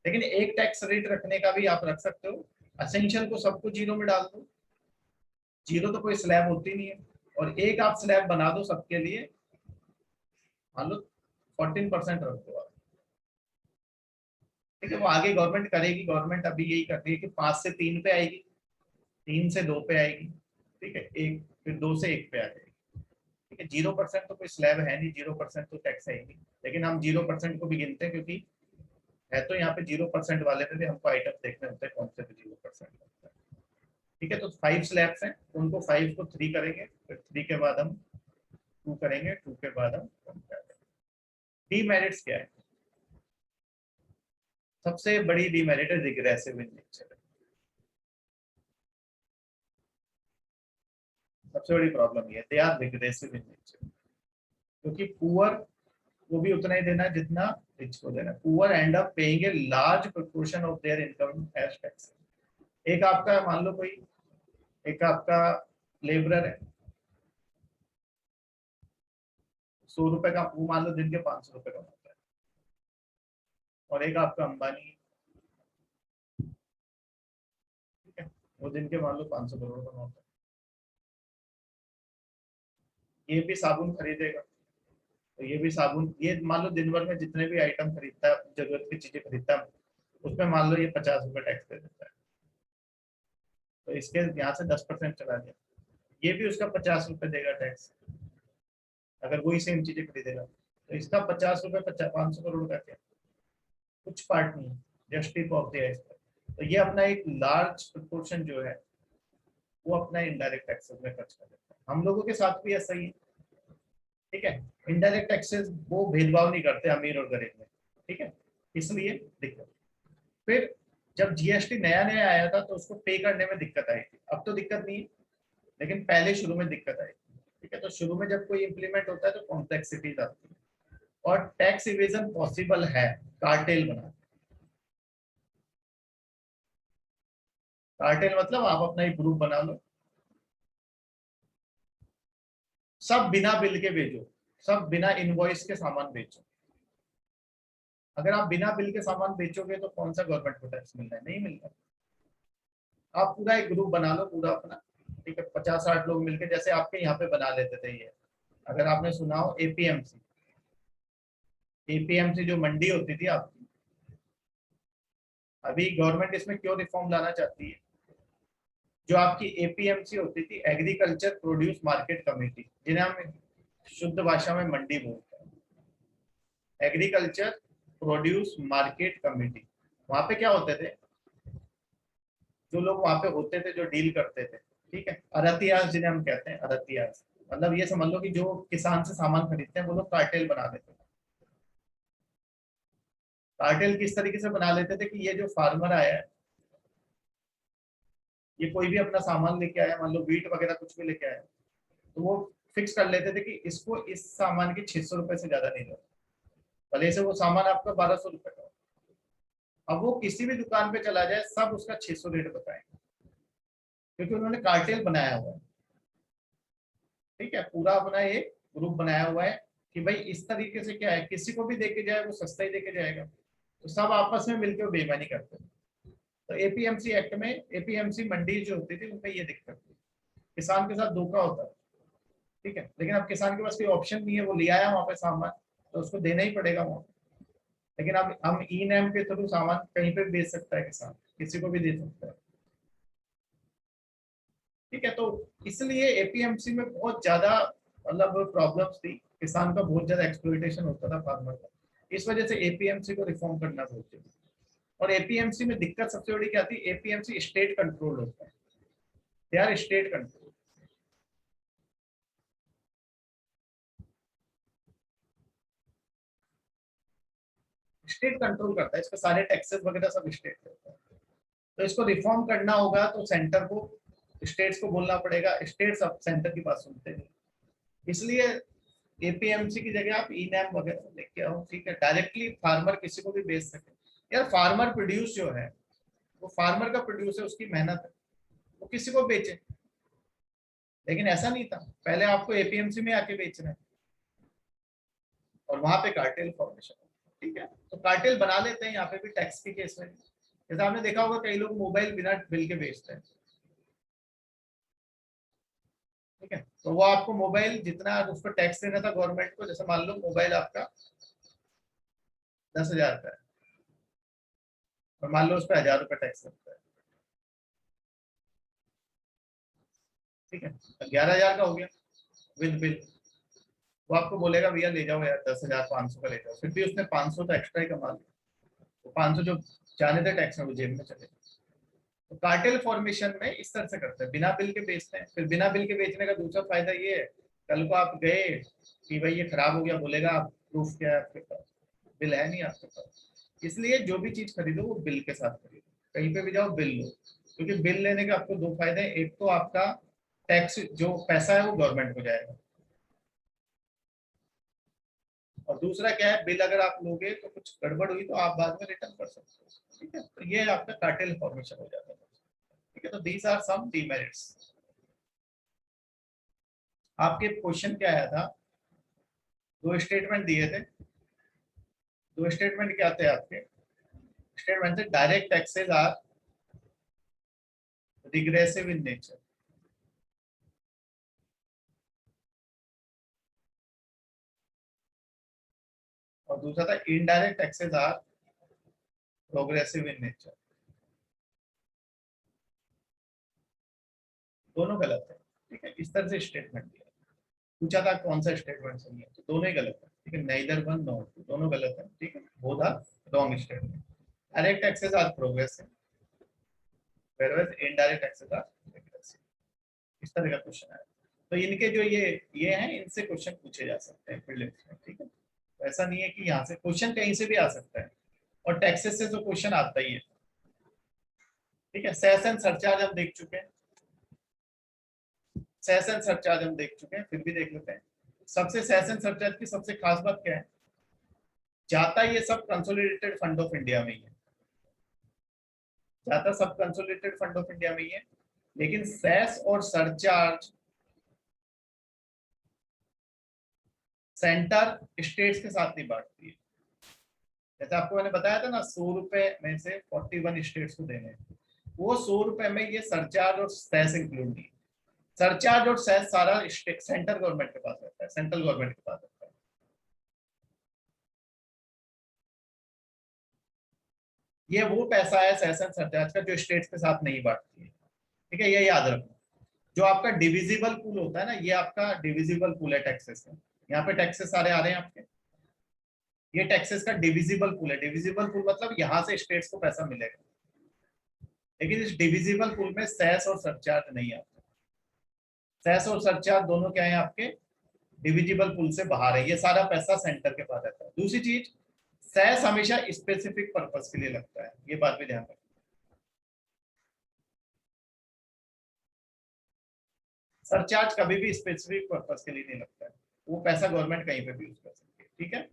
लेकिन एक टैक्स रेट रखने का भी आप रख सकते हो, असेंशियल को सबको जीरो में डाल दो, जीरो तो कोई स्लैब होती नहीं है, और एक आप स्लैब बना दो सबके लिए, मान लो 14% रख दो आप, ठीक है। वो आगे गवर्नमेंट करेगी, गवर्नमेंट अभी यही कर रही है कि 5 से 3 पे आएगी, 3 से 2 पे आएगी, ठीक है, एक फिर 2 से 1 पे आ जाएगी, ठीक है। 0% तो कोई स्लैब है नहीं, 0% तो टैक्स है ही नहीं, लेकिन हम 0% को भी गिनते हैं, क्योंकि है तो यहाँ पे 0% वाले में भी हमको आइटम देखने होते हैं कौन से पे 0% होता है, ठीक है। तो 5 स्लैब्स हैं, उनको 5 को 3 करेंगे, फिर 3 के बाद हम 2 करेंगे, 2 के बाद हम 1 करेंगे। डीमेरिट्स क्या है? सबसे बड़ी डीमेरिट है रिग्रेसिव इन नेचर, सबसे बड़ी प्रॉब्लम ये है, they are regressive in nature, क्योंकि पुअर वो भी उतना ही देना है जितना रिच को देना है। Poor end up paying a large proportion of their income as tax. एक आपका मान लो कोई, एक आपका लेबरर है, 100 रुपए का, वो मान लो दिन के 500 रुपए कमाता है, और एक आपका अंबानी, ठीक है, वो दिन के मान लो 500 करोड़ कमाता है, ये भी साबुन खरीदेगा, तो ये भी साबुन, ये मान लो दिन भर में जितने भी आइटम खरीदता है, जरूरत की चीजें खरीदता है, उसमें मान लो ये 50 रुपए टैक्स दे देता है, तो इसके यहाँ से 10% चला गया, ये भी उसका 50 रुपए देगा टैक्स, अगर वही सेम चीजें खरीदेगा, तो इसका 50 रुपए 500 करोड़ का क्या, कुछ पार्ट नहीं, just tip of the iceberg. तो ये अपना एक लार्ज प्रोपोर्शन जो है वो अपना इनडायरेक्ट टैक्सेस में खर्च कर देता है। हम लोगों के साथ भी ऐसा ही है, ठीक है। इनडायरेक्ट टैक्सेस वो भेदभाव नहीं करते अमीर और गरीब में, ठीक है, इसलिए दिक्कत। फिर जब जीएसटी नया नया आया था तो उसको पे करने में दिक्कत आई थी, अब तो दिक्कत नहीं है, लेकिन पहले शुरू में दिक्कत आई थी, ठीक है। तो शुरू में जब कोई इंप्लीमेंट होता है तो कॉम्प्लेक्सिटीज आती है, और टैक्स इवेजन पॉसिबल है कार्टेल बना। कार्टेल मतलब आप अपना एक ग्रुप बना लो, सब बिना बिल के बेचो, सब बिना इनवॉइस के सामान बेचो। अगर आप बिना बिल के सामान बेचोगे तो कौन सा गवर्नमेंट को टैक्स मिल रहा है? नहीं मिल रहा। आप पूरा एक ग्रुप बना लो पूरा अपना, ठीक है, 50-60 लोग मिलके, जैसे आपके यहाँ पे बना लेते थे ये, अगर आपने सुना हो एपीएमसी, एपीएमसी जो मंडी होती थी आपकी, अभी गवर्नमेंट इसमें क्यों रिफॉर्म लाना चाहती है? जो आपकी एपीएमसी होती थी, एग्रीकल्चर प्रोड्यूस मार्केट कमेटी, जिन्हें हम शुद्ध भाषा में मंडी बोलते हैं, एग्रीकल्चर प्रोड्यूस मार्केट कमेटी। वहां पे क्या होते थे, जो लोग वहां पे होते थे, जो डील करते थे, ठीक है, अरतियास जिन्हें हम कहते हैं, अरतियास मतलब ये समझ लो कि जो किसान से सामान खरीदते हैं वो लोग कार्टेल बना देते हैं। कार्टेल किस तरीके से बना लेते थे कि ये जो फार्मर आया है, ये कोई भी अपना सामान लेके आया, मान लो वीट वगैरह कुछ भी लेके आया, तो वो फिक्स कर लेते थे कि इसको इस सामान के 600 रुपए से ज्यादा नहीं दो, भले से वो सामान आपका 1200 रुपए का हो। अब वो किसी भी दुकान पे चला जाए, सब उसका 600 रेट बताएंगे, क्योंकि उन्होंने कार्टेल बनाया हुआ है, ठीक है, पूरा अपना एक ग्रुप बनाया हुआ है कि भाई इस तरीके से क्या है, किसी को भी देके जाए वो सस्ता ही देके जाएगा, तो सब आपस में मिलकर बेईमानी करते हैं। तो एपीएमसी एक्ट में एपीएमसी मंडी जो होती थी उनमें ये दिक्कत थी, किसान के साथ धोखा होता है, ठीक है, लेकिन अब किसान के पास कोई ऑप्शन नहीं है, वो ले आया वहां पे सामान, तो उसको देना ही पड़ेगा वहां। लेकिन अब हम ई नैम के थ्रू सामान कहीं पे भी बेच सकता है किसान, किसी को भी दे सकता है, ठीक है। तो इसलिए एपीएमसी में बहुत ज्यादा मतलब प्रॉब्लम्स थी, किसान का बहुत ज्यादा एक्सप्लॉइटेशन होता था फार्मर का, इस वजह से एपीएमसी को रिफॉर्म करना बहुत जरूरी। और एपीएमसी में दिक्कत सबसे बड़ी क्या थी, एपीएमसी स्टेट कंट्रोल होता है, they are state control. State control करता है, इसके सारे टैक्सेस वगैरह सब स्टेट करता है, तो इसको रिफॉर्म करना होगा तो सेंटर को, स्टेट्स को बोलना पड़ेगा, स्टेट्स अब सेंटर की बात सुनते हैं, इसलिए एपीएमसी की जगह आप ई नैम वगैरह लेके आओ, ठीक है, डायरेक्टली फार्मर किसी को भी बेच सके। यार फार्मर प्रोड्यूस जो है, वो फार्मर का प्रोड्यूस है, उसकी मेहनत है, वो किसी को बेचे, लेकिन ऐसा नहीं था, पहले आपको एपीएमसी में आके बेचना है, और वहां पे कार्टेल फॉर्मेशन, ठीक है, तो कार्टेल बना लेते हैं यहाँ पे भी टैक्स के केस में, जैसे आपने देखा होगा कई लोग मोबाइल बिना बिल के बेचते हैं, ठीक है, तो वो आपको मोबाइल जितना उस पर टैक्स देना था गवर्नमेंट को, जैसे मान लो मोबाइल आपका 10,000 का है और मान लो उस पर 1,000 रुपये टैक्स लगता है, ठीक है, 11,000 का हो गया विद बिल। वो आपको बोलेगा भैया ले जाओ यार 10,500 का ले जाओ, फिर भी उसने 500 तो एक्स्ट्रा ही कमा लिया, तो 500 जो जाने थे टैक्स में वो जेब में चले। तो कार्टेल फॉर्मेशन में इस तरह से करते हैं, बिना बिल के बेचते हैं। फिर बिना बिल के बेचने का दूसरा फायदा ये है, कल को आप गए कि भाई ये खराब हो गया, बोलेगा आप प्रूफ क्या है आपके पास, बिल है नहीं आपके पास। इसलिए जो भी चीज खरीदो वो बिल के साथ खरीदो, कहीं पे भी जाओ बिल लो, क्योंकि बिल लेने के आपको दो फायदे हैं, एक तो आपका टैक्स जो पैसा है वो गवर्नमेंट को जाएगा, और दूसरा क्या है, बिल अगर आप लोगे तो कुछ गड़बड़ हुई तो आप बाद में रिटर्न कर सकते हो, ठीक है, तो ये आपका कार्टेल फॉर्मेशन हो जाता है, ठीक है। तो दीज आर सम डीमेरिट्स। आपके क्वेश्चन क्या आया था, दो स्टेटमेंट दिए थे, दो स्टेटमेंट क्या थे आपके, स्टेटमेंट थे direct taxes are regressive in nature, और दूसरा था indirect taxes are progressive in nature. दोनों गलत है, ठीक है, इस तरह से स्टेटमेंट दिया, पूछा था कौन सा स्टेटमेंट सही है, तो दोनों ही गलत है, ठीक है, नाइदर वन नॉर टू, दोनों गलत है, ठीक है, both are wrong statement. Direct taxes are progressive whereas indirect taxes are regressive। इस तरह का क्वेश्चन है, तो इनके जो ये हैं इनसे क्वेश्चन पूछे जा सकते हैं प्रीलिम्स में, ठीक है, तो ऐसा नहीं है कि यहाँ से क्वेश्चन कहीं से भी आ सकता है, और टैक्सेस से तो क्वेश्चन आता ही है, ठीक है। सेस एंड सरचार्ज हम देख चुके हैं, सेस एंड सरचार्ज हम देख चुके हैं, फिर भी देख लेते हैं। सबसे सेस एंड सरचार्ज की सबसे खास बात क्या है, जाता ये सब कंसोलिडेटेड फंड ऑफ इंडिया में ही है, जाता सब कंसोलिडेटेड फंड ऑफ इंडिया में ही है, लेकिन सेस और सरचार्ज सेंटर स्टेट्स के साथ नहीं बांटती है। जैसे आपको मैंने बताया था ना, 100 रुपए में से 41 स्टेट्स को देने हैं, वो 100 रुपए में ये सरचार्ज और सेस इंक्लूड नहीं है। सरचार्ज और सेस सारा सेंटर गवर्नमेंट के पास रहता है, सेंट्रल गवर्नमेंट के पास रहता है। ये वो पैसा है सेस एंड सरचार्ज का जो स्टेट्स के साथ नहीं बांटती है, ठीक है, ये याद रखो। जो आपका डिविजिबल पूल होता है ना, ये आपका डिविजिबल पूल है टैक्सेस का, यहाँ पे टैक्सेस सारे आ रहे हैं आपके, ये टैक्सेस का डिविजिबल पूल है। डिविजिबल पूल मतलब यहाँ से स्टेट्स को पैसा मिलेगा, लेकिन इस डिविजिबल पूल में सेस और सरचार्ज नहीं आता। सेस और सरचार्ज दोनों क्या है आपके डिविजिबल पूल से बाहर है, ये सारा पैसा सेंटर के पास रहता है। दूसरी चीज, सेस हमेशा स्पेसिफिक पर्पस के लिए लगता है, ये बात भी ध्यान रखना। सरचार्ज कभी भी स्पेसिफिक पर्पस के लिए नहीं लगता है, वो पैसा गवर्नमेंट कहीं पे भी यूज कर सकती है, ठीक है।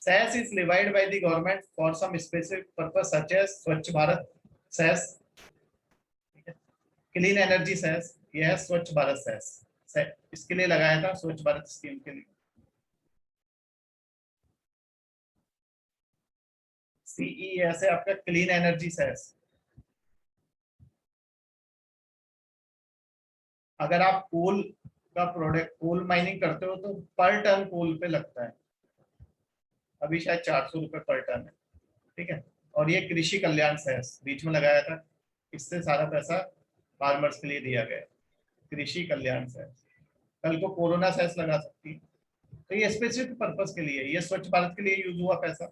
Cess is levied by the government for some specific purpose such as Swachh Bharat cess, clean energy cess, ये है स्वच्छ भारत सेस, इसके लिए लगाया था स्वच्छ भारत स्कीम के लिए। सीई ऐसे आपका क्लीन एनर्जी सेस, अगर आप कोल का प्रोडक्ट कोल माइनिंग करते हो तो पर टन कोल पे लगता है, अभी शायद 400 रुपये पर टन है, ठीक है। और ये कृषि कल्याण सेस बीच में लगाया था, इससे सारा पैसा फार्मर्स के लिए दिया गया, कृषि कल्याण सेस। कल को कोरोना सेस लगा सकती है, तो ये स्पेसिफिक पर्पस के लिए, ये स्वच्छ भारत के लिए यूज हुआ पैसा,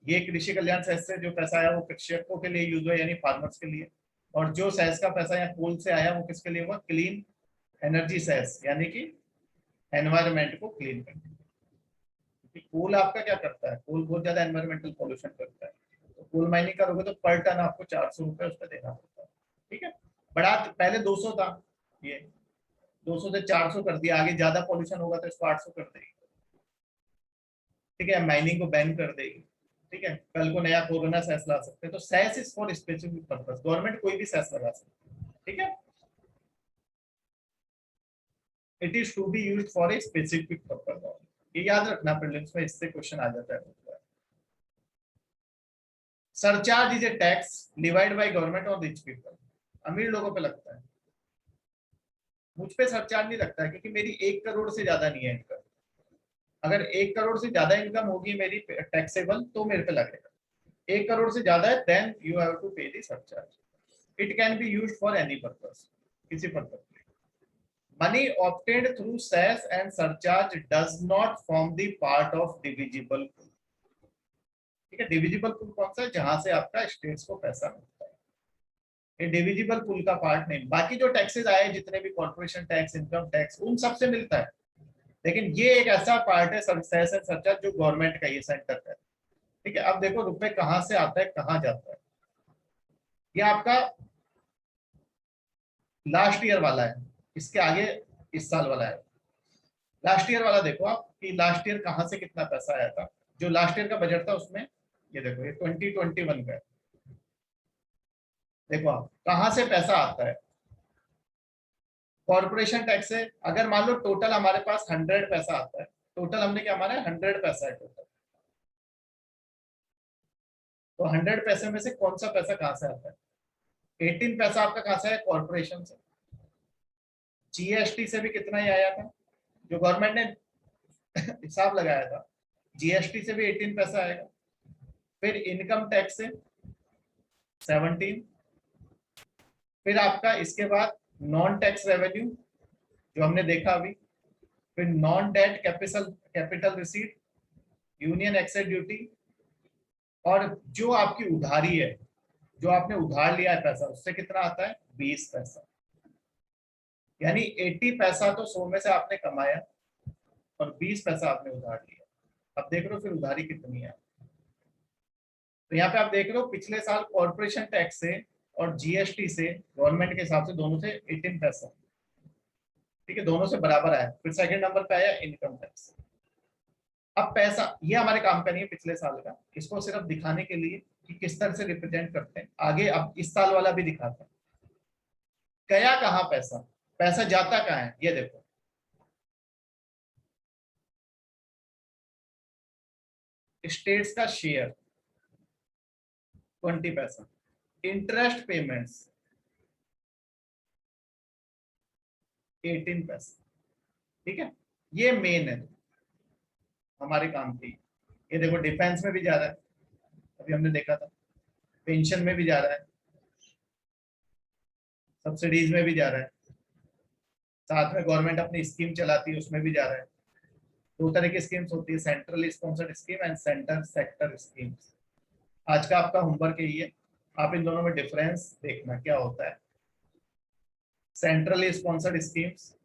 ये कृषि कल्याण सेस से जो पैसा आया वो कृषकों के लिए यूज हुआ, यानी फार्मर्स के लिए। और जो सेस का पैसा या कोल से आया वो किसके लिए हुआ, क्लीन एनर्जी सेस, यानी कि एनवायरमेंट को क्लीन करने। कोल आपका क्या करता है, कोल बहुत ज्यादा एनवायरमेंटल पोल्यूशन करता है, तो कोल माइनिंग करोगे तो पर टन आपको 400 रुपये उस पर देना पड़ता है, ठीक है। बड़ा पहले 200 था, ये 200 से 400 कर दिया, आगे ज्यादा पॉल्यूशन होगा तो इसको 800 कर देगी, ठीक है, माइनिंग को बैन कर देगी, ठीक है। कल को नया कोरोना सेस ला सकते हैं, तो cess is for specific purpose, government कोई भी सेस लगा सकती है, ठीक है, it is to be used for a specific purpose. ये याद रखना प्रीलिम्स में, इससे क्वेश्चन आ जाता है। Surcharge is a tax divide by government on rich people. अमीर लोगों पे लगता है, मुझ पे सरचार्ज नहीं लगता है क्योंकि मेरी 1 करोड़ से ज्यादा नहीं है इनकम। अगर 1 करोड़ से ज्यादा इनकम होगी मेरी टैक्सेबल तो मेरे पे लगेगा। 1 करोड़ से ज्यादा है then you have to pay the surcharge. It can be used for any purpose, किसी purpose. Money obtained through cess and surcharge does not form the part of divisible pool। ठीक है, डिविजिबल पूल कौन सा है? जहां से आपका स्टेट्स को पैसा मिलता है, ये डिविजिबल पूल का पार्ट नहीं। बाकी जो टैक्सेस आए जितने भी कॉर्पोरेशन टैक्स, इनकम टैक्स, उन सब से मिलता है, लेकिन ये एक ऐसा पार्ट है सेस एंड सरचार्ज जो गवर्नमेंट का, ये सेंटर का है। ठीक है, अब देखो रुपए कहाँ से आता है कहाँ जाता है। ये आपका लास्ट ईयर वाला है, इसके आगे इस साल वाला है। लास्ट ईयर वाला देखो आप कि लास्ट ईयर कहाँ से कितना पैसा आया था। जो लास्ट ईयर का बजट था उसमें ये देखो, ये 2021 का है। देखो आप कहाँ से पैसा आता है। कॉर्पोरेशन टैक्स से अगर मान लो टोटल हमारे पास 100 पैसा आता है, टोटल हमने क्या माना है 100 पैसा है टोटल, तो 100 पैसे में से कौन सा पैसा कहाँ से आता है? 18 पैसा आपका कहाँ से है? कॉर्पोरेशन से। जीएसटी से भी कितना ही आया था, जो गवर्नमेंट ने हिसाब लगाया था, जीएसटी से भी 18 पैसा आएगा। फिर इनकम टैक्स से 17, फिर आपका इसके बाद नॉन टैक्स रेवेन्यू जो हमने देखा अभी, फिर non debt capital receipt, union excise duty, और जो आपकी उधारी है, जो आपने उधार लिया है पैसा, उससे कितना आता है 20 पैसा। यानी 80 पैसा तो 100 में से आपने कमाया और 20 पैसा आपने उधार लिया। अब देख लो फिर उधारी कितनी है। तो यहाँ पे आप देख रहे हो पिछले साल कॉर्पोरेशन टैक्स से और जीएसटी से गवर्नमेंट के हिसाब से दोनों से 18 पैसा, ठीक है, दोनों से बराबर आया। फिर सेकंड नंबर पे आया इनकम टैक्स। अब पैसा ये हमारे काम का नहीं है पिछले साल का, इसको सिर्फ दिखाने के लिए कि किस तरह से रिप्रेजेंट करते हैं। आगे अब इस साल वाला भी दिखाते हैं। गया कहाँ पैसा, पैसा जाता कहाँ है, ये देखो। स्टेट्स का शेयर 20 पैसा, इंटरेस्ट पेमेंट्स 18 पैसा। ठीक है, ये मेन है हमारे काम की। ये देखो डिफेंस में भी जा रहा है, अभी हमने देखा था, पेंशन में भी जा रहा है, सब्सिडीज में भी जा रहा है, साथ में गवर्नमेंट अपनी स्कीम चलाती है उसमें भी जा रहा है। दो तरह की स्कीम्स होती है, centrally sponsored scheme and centre sector schemes. आज का आपका होमवर्क यही है, आप इन दोनों में डिफरेंस देखना क्या होता है। सेंट्रली स्पॉन्सर्ड स्कीम्स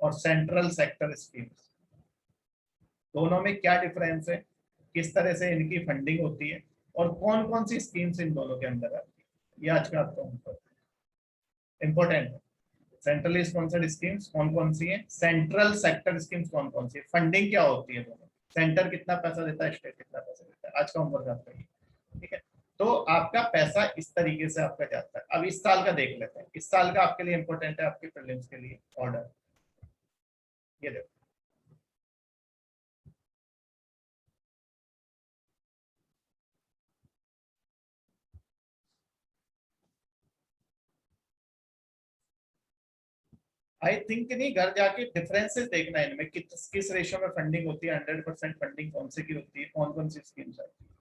और सेंट्रल सेक्टर स्कीम्स, दोनों में क्या डिफरेंस है, किस तरह से इनकी फंडिंग होती है, और कौन कौन सी स्कीम्स इन दोनों के अंदर आती है। ये आज का आपका होमवर्क इंपॉर्टेंट है। सेंट्रली स्पॉन्सर्ड स्कीम्स कौन कौन सी है, सेंट्रल सेक्टर स्कीम्स कौन कौन सी है, फंडिंग क्या होती है दोनों, सेंटर कितना पैसा देता है, स्टेट कितना पैसा देता है। आज का होमवर्क आपका ये, ठीक है। तो आपका पैसा इस तरीके से आपका जाता है। अब इस साल का देख लेते हैं। इस साल का आपके लिए इंपॉर्टेंट है, आपके प्रीलिम्स के लिए ऑर्डर, ये देखो। आई थिंक नहीं, घर जाके डिफरेंसेस देखना है इनमें, किस रेशियो में फंडिंग होती है, 100% फंडिंग कौन से की होती है, कौन कौन सी स्कीम्स आती है।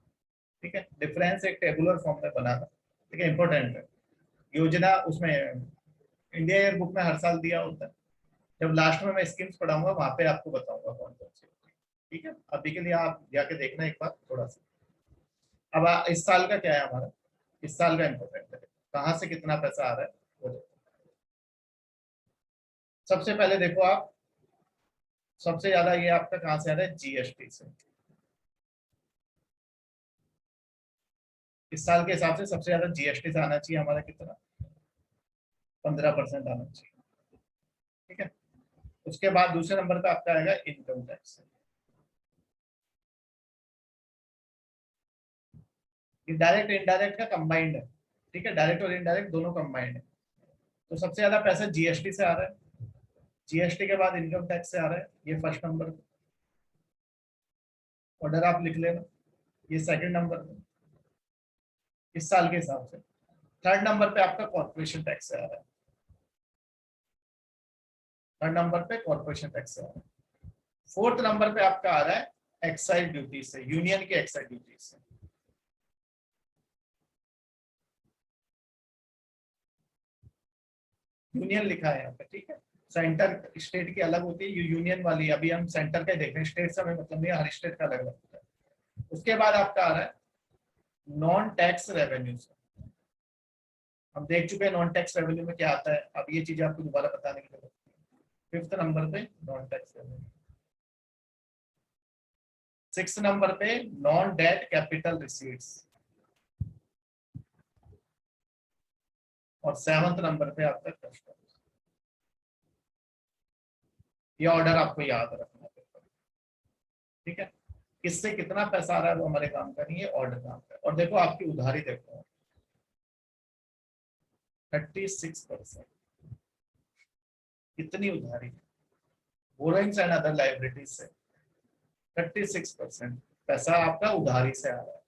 ठीक है, डिफरेंस एक टेबुलर फॉर्म में बनाना, ठीक है, इंपॉर्टेंट है। योजना उसमें इंडिया ईयर बुक में हर साल दिया होता है। जब लास्ट में मैं स्कीम्स पढ़ाऊंगा वहां पे आपको बताऊंगा कौन कौन सी होती है। ठीक है, अभी के लिए आप जाके देखना एक बार थोड़ा सा। अब इस साल का क्या है हमारा, इस साल का इंपॉर्टेंट है, कहाँ से कितना पैसा आ रहा है वो देखो। सबसे पहले देखो आप, सबसे ज्यादा ये आपका कहाँ से आ रहा है, जीएसटी से। इस साल के हिसाब से सबसे ज्यादा जीएसटी से आना चाहिए हमारा, कितना 15% आना चाहिए। ठीक है, उसके बाद दूसरे नंबर पे आपका आएगा इनकम टैक्स। ये डायरेक्ट इनडायरेक्ट का कंबाइंड है। ठीक है, डायरेक्ट और इनडायरेक्ट दोनों कंबाइंड है। तो सबसे ज्यादा पैसा जीएसटी से आ रहा है, जीएसटी के बाद इनकम टैक्स से आ रहा है, ये फर्स्ट नंबर पे। ऑर्डर आप लिख लेना, ये सेकंड नंबर पे। इस साल के हिसाब से। थर्ड नंबर पे आपका कॉर्पोरेशन टैक्स आ रहा है, थर्ड नंबर पे कॉर्पोरेशन टैक्स आ रहा है। फोर्थ नंबर पे आपका आ रहा है एक्साइज ड्यूटी से, यूनियन के एक्साइज ड्यूटी से। यूनियन लिखा है यहाँ पे, ठीक है। सेंटर स्टेट की अलग होती है, यूनियन वाली अभी हम सेंटर का देख रहे हैं, स्टेट से हमें मतलब नहीं, हर स्टेट का अलग अलग होता है। उसके बाद आपका आ रहा है नॉन टैक्स रेवेन्यू। हम देख चुके हैं नॉन टैक्स रेवेन्यू में क्या आता है, अब ये चीजें आपको दोबारा बताने की जरूरत नहीं। फिफ्थ नंबर पे non tax revenue, six number पे नॉन डेट कैपिटल रिसीट्स, और सेवंथ नंबर पे आपका कस्टम्स। ये ऑर्डर आपको याद रखना है, ठीक है। किससे कितना पैसा आ रहा है वो हमारे काम का नहीं है, ऑर्डर काम का है। और देखो आपकी उधारी देखो 36%, कितनी उधारी, बोरोइंग्स एंड अदर लाइबिलिटीज से 36% पैसा आपका उधारी से आ रहा है,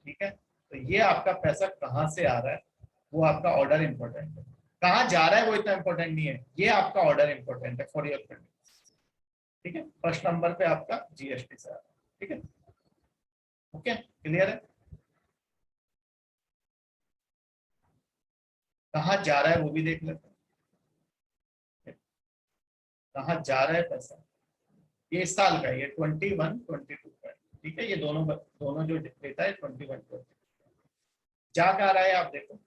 ठीक है। तो ये आपका पैसा कहाँ से आ रहा है वो आपका ऑर्डर इंपॉर्टेंट है, कहाँ जा रहा है वो इतना इंपॉर्टेंट नहीं है, ये आपका ऑर्डर इंपॉर्टेंट है फॉर योर, ठीक है। फर्स्ट नंबर पे आपका जीएसटी से आ रहा है, ठीक है। ओके, क्लियर है। कहाँ जा रहा है वो भी देख लेते हैं, कहाँ जा रहा है पैसा। ये इस साल का, ये 21-22 का है, ठीक है। ये दोनों दोनों जो देता है 21-22 जा कहाँ रहा है आप देखो।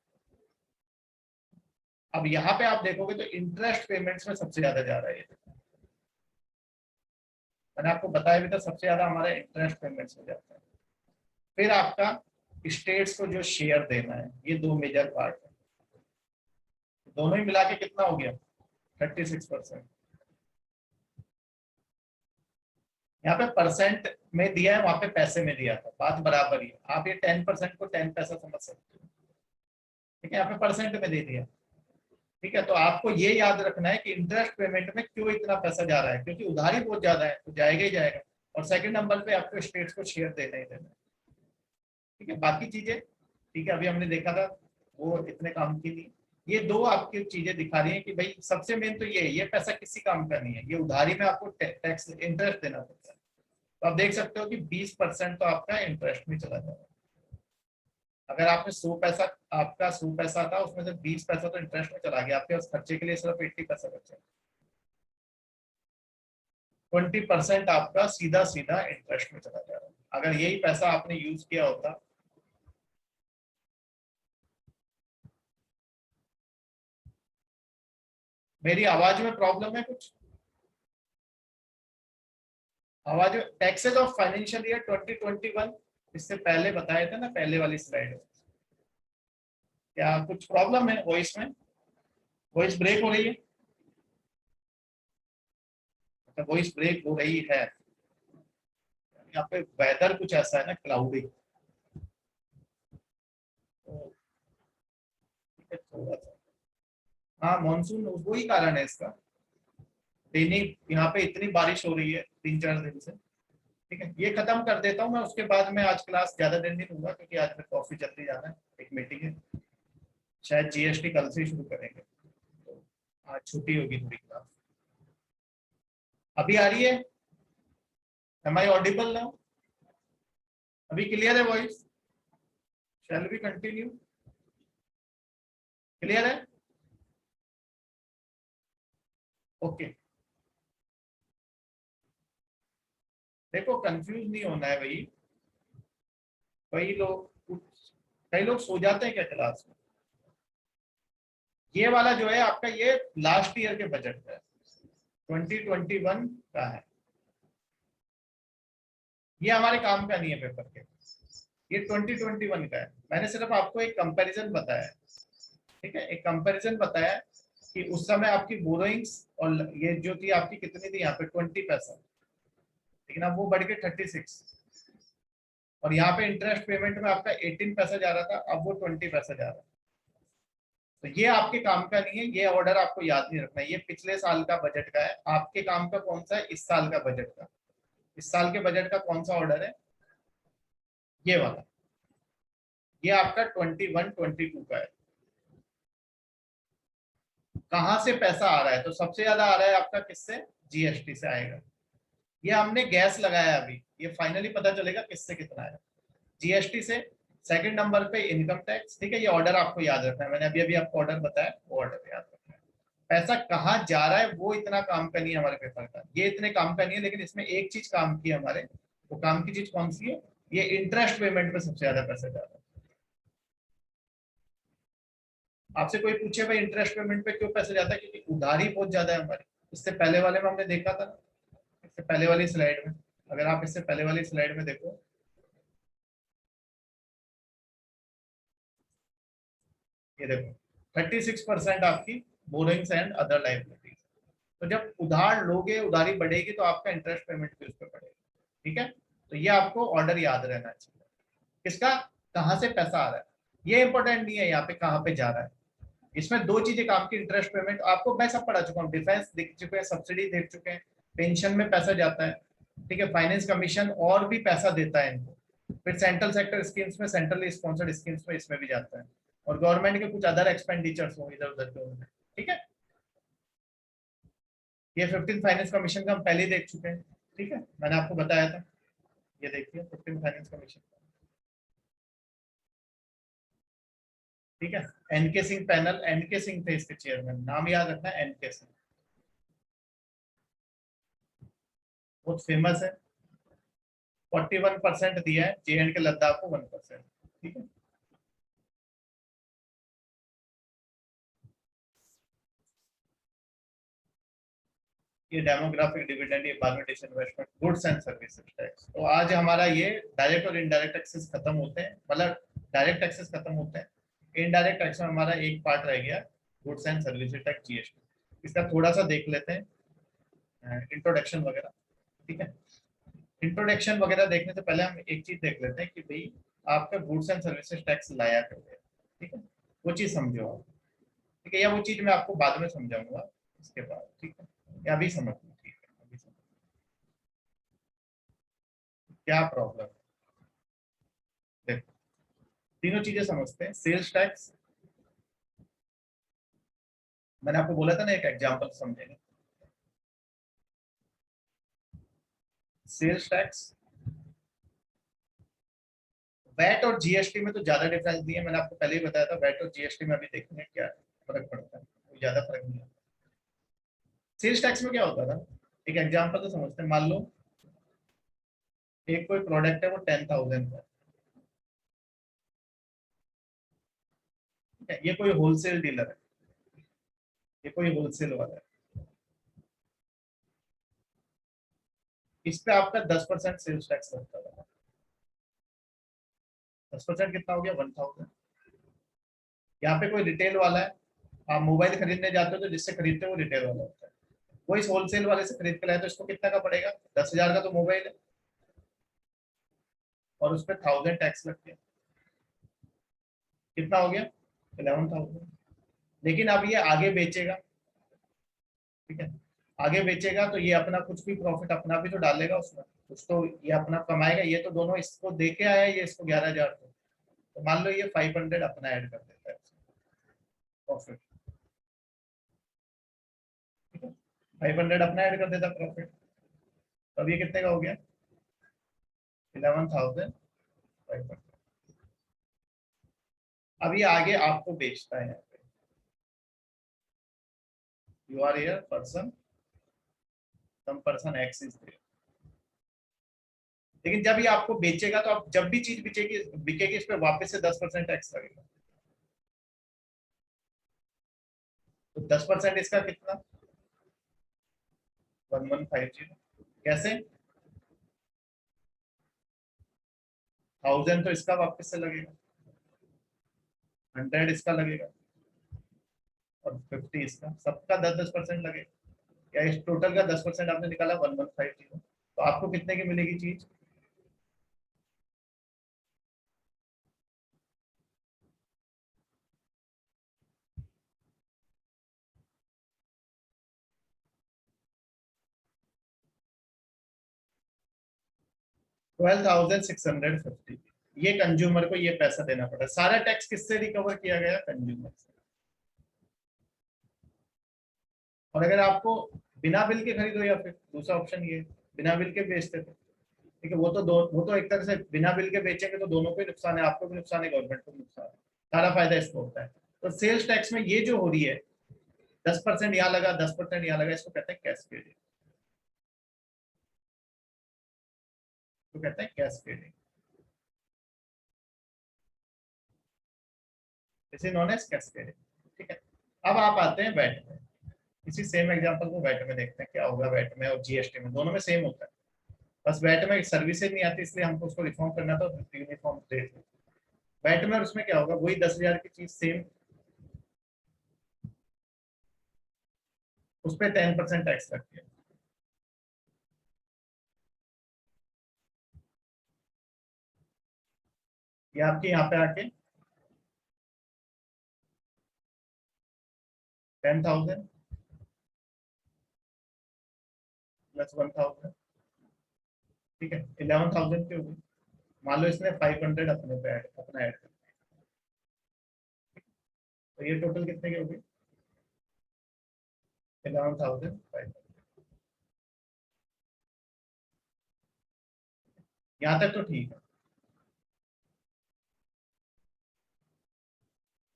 अब यहाँ पे आप देखोगे तो इंटरेस्ट पेमेंट्स में सबसे ज्यादा जा रहा है, मैंने आपको बताया भी था सबसे ज्यादा हमारा इंटरेस्ट पेमेंट्स में जाता है। फिर आपका स्टेट्स को जो शेयर देना है, ये दो मेजर पार्ट है, दोनों ही मिला के कितना हो गया 36%। यहाँ पे परसेंट में दिया है, वहां पे पैसे में दिया था, बात बराबर ही है। आप ये 10% को 10 पैसा समझ सकते हो, ठीक है। यहाँ पे परसेंट में दे दिया, ठीक है। तो आपको ये याद रखना है कि इंटरेस्ट पेमेंट में क्यों इतना पैसा जा रहा है, क्योंकि उधारी बहुत ज्यादा है तो जाएगा ही जाएगा। और सेकंड नंबर पे आपको स्टेट्स को शेयर देना ही देना है, ठीक है। बाकी चीजें ठीक है, अभी हमने देखा था वो इतने काम की नहीं। ये दो आपकी चीजें दिखा रही हैं कि भाई सबसे मेन तो ये पैसा किसी काम का नहीं है, ये उधारी में आपको टैक्स इंटरेस्ट देना पड़ता है। तो आप देख सकते हो कि 20% तो आपका इंटरेस्ट में चला जाएगा। अगर आपने 100 पैसा, आपका 100 पैसा था उसमें से 20 पैसा तो इंटरेस्ट में चला गया, आपके पास खर्चे के लिए सिर्फ 80 पैसा बचा। 20% आपका सीधा सीधा इंटरेस्ट में चला जा रहा है। अगर यही पैसा आपने यूज किया होता, मेरी आवाज में प्रॉब्लम है कुछ, आवाज, टैक्सेस ऑफ फाइनेंशियल ईयर 2021 इससे पहले बताए थे ना, पहले वाली स्लाइड। क्या कुछ प्रॉब्लम है वॉइस में, वॉइस ब्रेक हो रही है, वॉइस ब्रेक हो रही है। यहाँ पे वेदर कुछ ऐसा है ना, क्लाउडी, तो थोड़ा सा, हाँ मानसून वही कारण है इसका। दैनिक यहाँ पे इतनी बारिश हो रही है 3-4 दिन से, ठीक है। ये खत्म कर देता हूँ मैं, उसके बाद में आज क्लास ज्यादा देर नहीं दूंगा क्योंकि आज मैं कॉफी जल्दी जाना है, एक मीटिंग है, शायद जीएसटी कल से शुरू करेंगे, तो आज छुट्टी होगी थोड़ी क्लास। अभी आ रही है, एम आई ऑडिबल नाउ, अभी क्लियर है voice, shall we continue, clear है, ओके। देखो कंफ्यूज नहीं होना है भाई, कई लोग कई लोग सो जाते हैं क्या क्लास में। ये वाला जो है आपका, ये लास्ट ईयर के बजट का है, 2021 का है, ये हमारे काम का नहीं है पेपर के, ये 2021 का है। मैंने सिर्फ आपको एक कंपैरिजन बताया है, ठीक है, एक कंपैरिजन बताया कि उस समय आपकी बोरोइंग्स और ये जो थी आपकी कितनी थी यहाँ पे 20 पैसा, लेकिन अब वो बढ़ के 36, और यहाँ पे इंटरेस्ट पेमेंट में आपका 18 पैसा जा रहा था, अब वो 20 पैसा जा रहा है। तो ये आपके काम का नहीं है, ये ऑर्डर आपको याद नहीं रखना है, ये पिछले साल का बजट का है। आपके काम का कौन सा है, इस साल का बजट का, इस साल के बजट का कौन सा ऑर्डर है, ये वाला, ये आपका 21 22 का है। कहां से पैसा आ रहा है? तो सबसे ज्यादा आ रहा है आपका किससे? जीएसटी से आएगा। ये हमने गैस लगाया अभी, ये फाइनली पता चलेगा किससे कितना है। जीएसटी से। सेकंड नंबर पे इनकम टैक्स। ठीक है, ये ऑर्डर आपको याद रखना है, मैंने अभी अभी आपको ऑर्डर बताया, वो ऑर्डर याद रखना है। पैसा कहाँ जा रहा है वो इतना काम का नहीं है हमारे पेपर का, ये इतने काम का नहीं है, लेकिन इसमें एक चीज काम की है हमारे। वो काम की चीज कौन सी है? ये इंटरेस्ट पेमेंट पे सबसे ज्यादा पैसा जा रहा है। आपसे कोई पूछे भाई इंटरेस्ट पेमेंट पे क्यों पैसा जाता है? क्योंकि उधारी बहुत ज्यादा है हमारी। इससे पहले वाले में हमने देखा था ना, इससे पहले वाली स्लाइड में, अगर आप इससे पहले वाली स्लाइड में देखो, ये देखो 36% आपकी बोरिंग्स एंड अदर लाइबिलिटीज। तो जब उधार लोगे, उधारी बढ़ेगी, तो आपका इंटरेस्ट पेमेंट भी उस पर पड़ेगा। ठीक है, तो ये आपको ऑर्डर याद रहना चाहिए। किसका? कहाँ से पैसा आ रहा है, ये इंपॉर्टेंट नहीं है यहाँ पे कहाँ पे जा रहा है। इसमें दो चीजें काम की, इंटरेस्ट पेमेंट आपको मैं सब पढ़ा चुका हूँ, डिफेंस देख चुके हैं, सब्सिडी देख चुके हैं, पेंशन में पैसा जाता है। ठीक है, फाइनेंस कमीशन और भी पैसा देता है इनको। फिर सेंट्रल सेक्टर स्कीम्स में, सेंट्रली स्पॉन्सर्ड स्कीम्स में, इसमें भी जाता है। और गवर्नमेंट के कुछ अदर एक्सपेंडिचर्स हो इधर उधर के उनमें। ठीक है, ये 15 फाइनेंस कमीशन का हम पहले ही देख चुके हैं। ठीक है, मैंने आपको बताया था, ये देखिए 15 फाइनेंस कमीशन। ठीक है, N K Singh panel, N K Singh थे इसके चेयरमैन, नाम याद रखना है, एनके सिंह, बहुत फेमस है। 41% दिया है, जे एंड के लद्दाख को 1%। ठीक है, ये डेमोग्राफिक डिविडेंड, ये बायोमेडिस investment, goods and services tax. तो आज हमारा ये डायरेक्ट और इनडायरेक्ट टैक्सेस खत्म होते हैं, मतलब डायरेक्ट टैक्सेस खत्म होते हैं। इनडायरेक्ट टैक्स में हमारा एक पार्ट रह गया, goods and services tax, GST. इसका थोड़ा सा देख लेते हैं, इंट्रोडक्शन वगैरह। ठीक है, इंट्रोडक्शन वगैरह देखने से पहले हम एक चीज देख लेते हैं कि भाई आपका गुड्स एंड सर्विसेज टैक्स लाया कर दिया। ठीक है, वो चीज समझो आप। ठीक है, या वो चीज मैं आपको बाद में समझाऊंगा इसके बाद। ठीक है, या अभी समझ लो। ठीक है, अभी समझ, क्या प्रॉब्लम है? देखो, तीनों चीजें समझते हैं। सेल्स टैक्स, मैंने आपको बोला था ना, एक एग्जांपल समझेंगे। सेल्स टैक्स, वैट और जीएसटी में तो ज्यादा डिफरेंस नहीं है, मैंने आपको पहले ही बताया था। वैट और जीएसटी में अभी देखेंगे क्या फर्क पड़ता है, कोई ज्यादा फर्क नहीं है। सेल्स टैक्स में क्या होता था, एक एग्जांपल तो समझते हैं। मान लो एक कोई प्रोडक्ट है, वो 10,000 का है। ठीक है, ये कोई होलसेल डीलर है, ये कोई होलसेल वाला है। इस पे आपका 10% सेल्स टैक्स लगता है। 10% कितना हो गया? 1,000। यहाँ पे कोई रिटेल वाला है, आप मोबाइल खरीदने जाते हो तो जिससे खरीदते हो वो रिटेल वाला होता है। वो इस होलसेल वाले से खरीद के लाए, तो इसको कितना का पड़ेगा? 10,000 का तो मोबाइल है, और उस पर 1,000 टैक्स लग गया। कितना हो गया? 11,000। लेकिन अब ये आगे बेचेगा। ठीक है, आगे बेचेगा तो ये अपना कुछ भी प्रॉफिट अपना भी तो डालेगा उसमें, कुछ तो ये अपना कमाएगा। ये तो दोनों इसको दे के आया है, ये इसको 11,000। तो मान लो ये 500 अपना ऐड कर देता है प्रॉफिट। ठीक है, 500 अपना ऐड कर देता प्रॉफिट। तो अब ये कितने का हो गया? 11,500। अब ये आगे आपको बेचता है, यहाँ पे you are here person, some person X is there. लेकिन जब ये आपको बेचेगा, तो आप जब भी चीज बिकेगी बिकेगी, इस पे वापस से 10% टैक्स लगेगा। तो 10% इसका कितना? 1150। कैसे? 1,000 तो इसका वापस से लगेगा, 100 इसका लगेगा, और 50 इसका, सबका 10-10% लगेगा। या इस टोटल का 10% आपने निकाला, 1150। तो आपको कितने की मिलेगी चीज? 12,650। ये कंज्यूमर को ये पैसा देना पड़ा। सारा टैक्स किससे रिकवर किया गया? कंज्यूमर से। और अगर आपको बिना बिल के खरीदो, या फिर दूसरा ऑप्शन ये बिना बिल के बेचते थे, ठीक है, वो तो एक तरह से बिना बिल के बेचेंगे तो दोनों को ही नुकसान है, आपको भी नुकसान है, गवर्नमेंट को भी नुकसान है, सारा फायदा इसको होता है। तो सेल्स टैक्स में ये जो हो रही है 10% यहाँ लगा, 10% यहाँ लगा, इसको कहते हैं कैस्केडिंग, तो कहते हैं कैस्केडिंग, इसे नॉन एज कैस्केडिंग। ठीक है, अब आप आते हैं वैट में। इसी सेम एग्जांपल को वैट में देखते हैं क्या होगा। वैट में और जीएसटी में दोनों में सेम होता है, बस वैट में सर्विसेज नहीं आती इसलिए हमको उसको रिफॉर्म करना था, यूनिफॉर्म रेट। वैट में और उसमें क्या होगा, वही 10,000 की चीज सेम, उस पर 10% टैक्स लगती है। ये आपके यहाँ पे आके 10,000 प्लस 1,000, ठीक है, 11,000 की होगी। मान लो इसने 500 अपने पे अपना ऐड कर, तो ये टोटल कितने की होगी? 11,500। यहाँ तक तो ठीक है,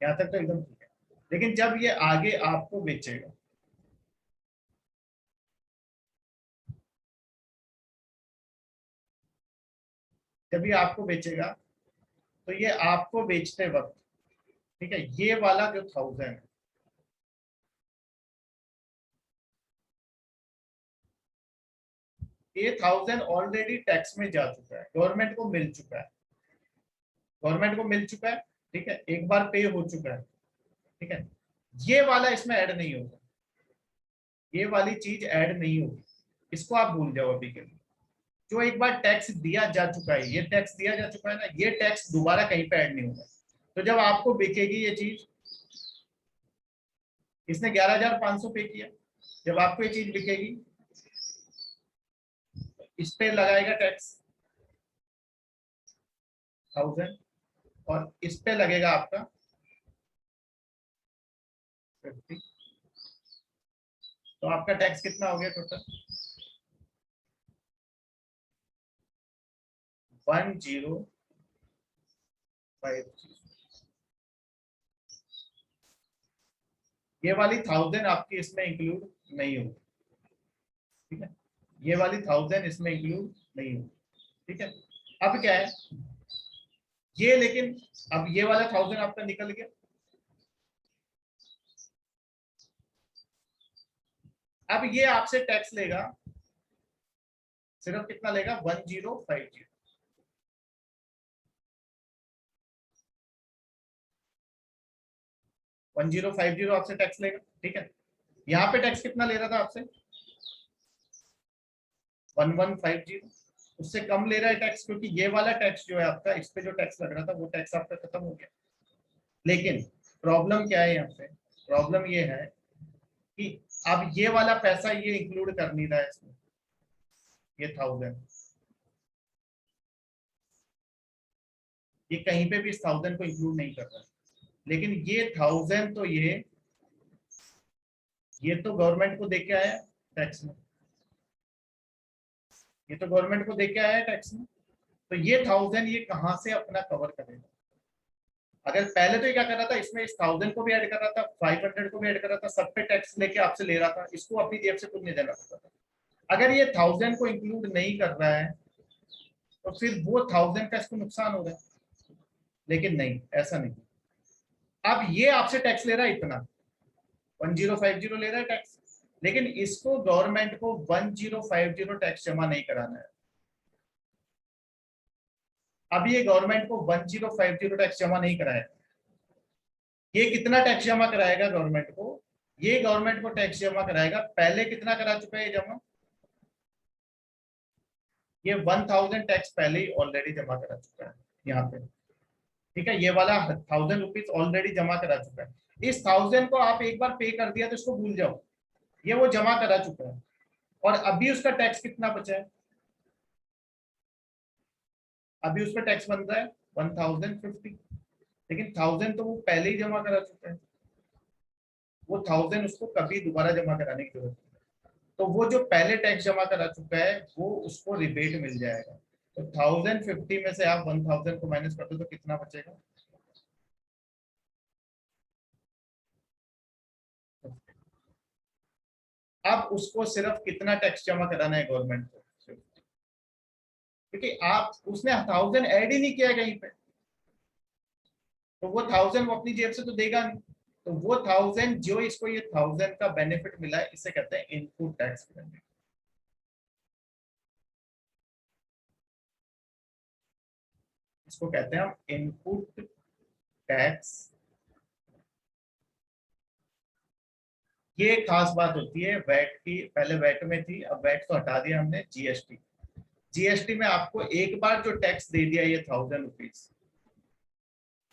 यहाँ तक तो एकदम ठीक है। लेकिन जब ये आगे आपको बेचेगा, जब ये आपको बेचेगा, तो ये आपको बेचते वक्त, ठीक है, ये वाला जो 1,000 है, ये 1,000 ऑलरेडी टैक्स में जा चुका है, गवर्नमेंट को मिल चुका है, गवर्नमेंट को मिल चुका है, ठीक है, एक बार पे हो चुका है, ठीक है। ये वाला इसमें ऐड नहीं होगा, ये वाली चीज ऐड नहीं होगी, इसको आप भूल जाओ अभी के लिए। जो एक बार टैक्स दिया जा चुका है, ये टैक्स दिया जा चुका है ना, ये टैक्स दोबारा कहीं पे ऐड नहीं होगा। तो जब आपको बिकेगी ये चीज, इसने 11,500 पे किया, जब आपको ये चीज बिकेगी इस पे लगाएगा टैक्स 1,000, और इस पे लगेगा आपका 50। तो आपका टैक्स कितना हो गया टोटल? 1050। ये वाली 1,000 आपकी इसमें इंक्लूड नहीं होगी, ठीक है, ये वाली 1,000 इसमें इंक्लूड नहीं होगी, ठीक है। अब क्या है ये, लेकिन अब ये वाला 1,000 आपका निकल गया। अब ये आपसे टैक्स लेगा, सिर्फ कितना लेगा? 1050। 1050 आपसे टैक्स लेगा, ठीक है। यहाँ पे टैक्स कितना ले रहा था आपसे? 1150। उससे कम ले रहा है टैक्स, क्योंकि ये वाला टैक्स जो है आपका, इस पे जो टैक्स लग रहा था वो टैक्स आपका खत्म हो गया। लेकिन प्रॉब्लम क्या है यहाँ पे? प्रॉब्लम ये है कि अब ये वाला पैसा ये इंक्लूड कर नहीं रहा है इसमें, ये 1,000, ये कहीं पे भी इस 1,000 को इंक्लूड नहीं कर रहा है। लेकिन ये 1,000 तो ये तो गवर्नमेंट को दे के आया टैक्स में, ये तो गवर्नमेंट को दे के आया टैक्स में। तो ये 1,000 ये कहां से अपना कवर करेगा? अगर पहले तो ये क्या कर रहा था, इसमें इस 1,000 को भी ऐड कर रहा था, 500 को भी ऐड कर रहा था, सब पे टैक्स लेके आपसे ले रहा था, इसको अपनी जेब से कुछ नहीं देना पड़ता था। अगर ये 1,000 को इंक्लूड नहीं कर रहा है तो फिर वो 1,000 का इसको नुकसान हो रहा है। लेकिन नहीं, ऐसा नहीं। अब ये आपसे टैक्स ले रहा है इतना, 1050 ले रहा है टैक्स, लेकिन इसको गवर्नमेंट को 1050 टैक्स जमा नहीं कराना है। अब ये गवर्नमेंट को 1050 टैक्स जमा नहीं कराएगा। ये कितना टैक्स जमा कराएगा गवर्नमेंट को? ये गवर्नमेंट को टैक्स जमा कराएगा, पहले कितना करा चुका है ये जमा? ये 1,000 टैक्स पहले ही ऑलरेडी जमा करा चुका है यहाँ पे, ठीक है। ये वाला 1,000 रुपीज ऑलरेडी जमा करा चुका है। इस 1,000 को आप एक बार पे कर दिया तो इसको भूल जाओ, ये वो जमा करा चुका है। और अभी उसका टैक्स कितना बचा है? अभी उस पर टैक्स बन रहा है 1050, लेकिन 1000 तो वो पहले ही जमा करा चुका है, वो 1000 उसको कभी दोबारा जमा कराने की जरूरत नहीं। तो वो जो पहले टैक्स जमा करा चुका है वो उसको रिबेट मिल जाएगा। तो 1050 में से आप 1000 को माइनस कर दो तो कितना बचेगा? अब उसको सिर्फ कितना टैक्स जमा कराना है गवर्नमेंट को, क्योंकि आप उसने 1000 ऐड ही नहीं किया कहीं पे, तो वो 1000 वो अपनी जेब से तो देगा नहीं। तो वो 1000 जो इसको ये 1000 का बेनिफिट मिला है, इसे कहते हैं इनपुट टैक्स बेनिफिट। इसको कहते हैं हम इनपुट टैक्स। ये एक खास बात होती है वैट की, पहले वैट में थी, अब वैट तो हटा दिया हमने, जीएसटी। जीएसटी में आपको एक बार जो टैक्स दे दिया ये 1000 रुपीज,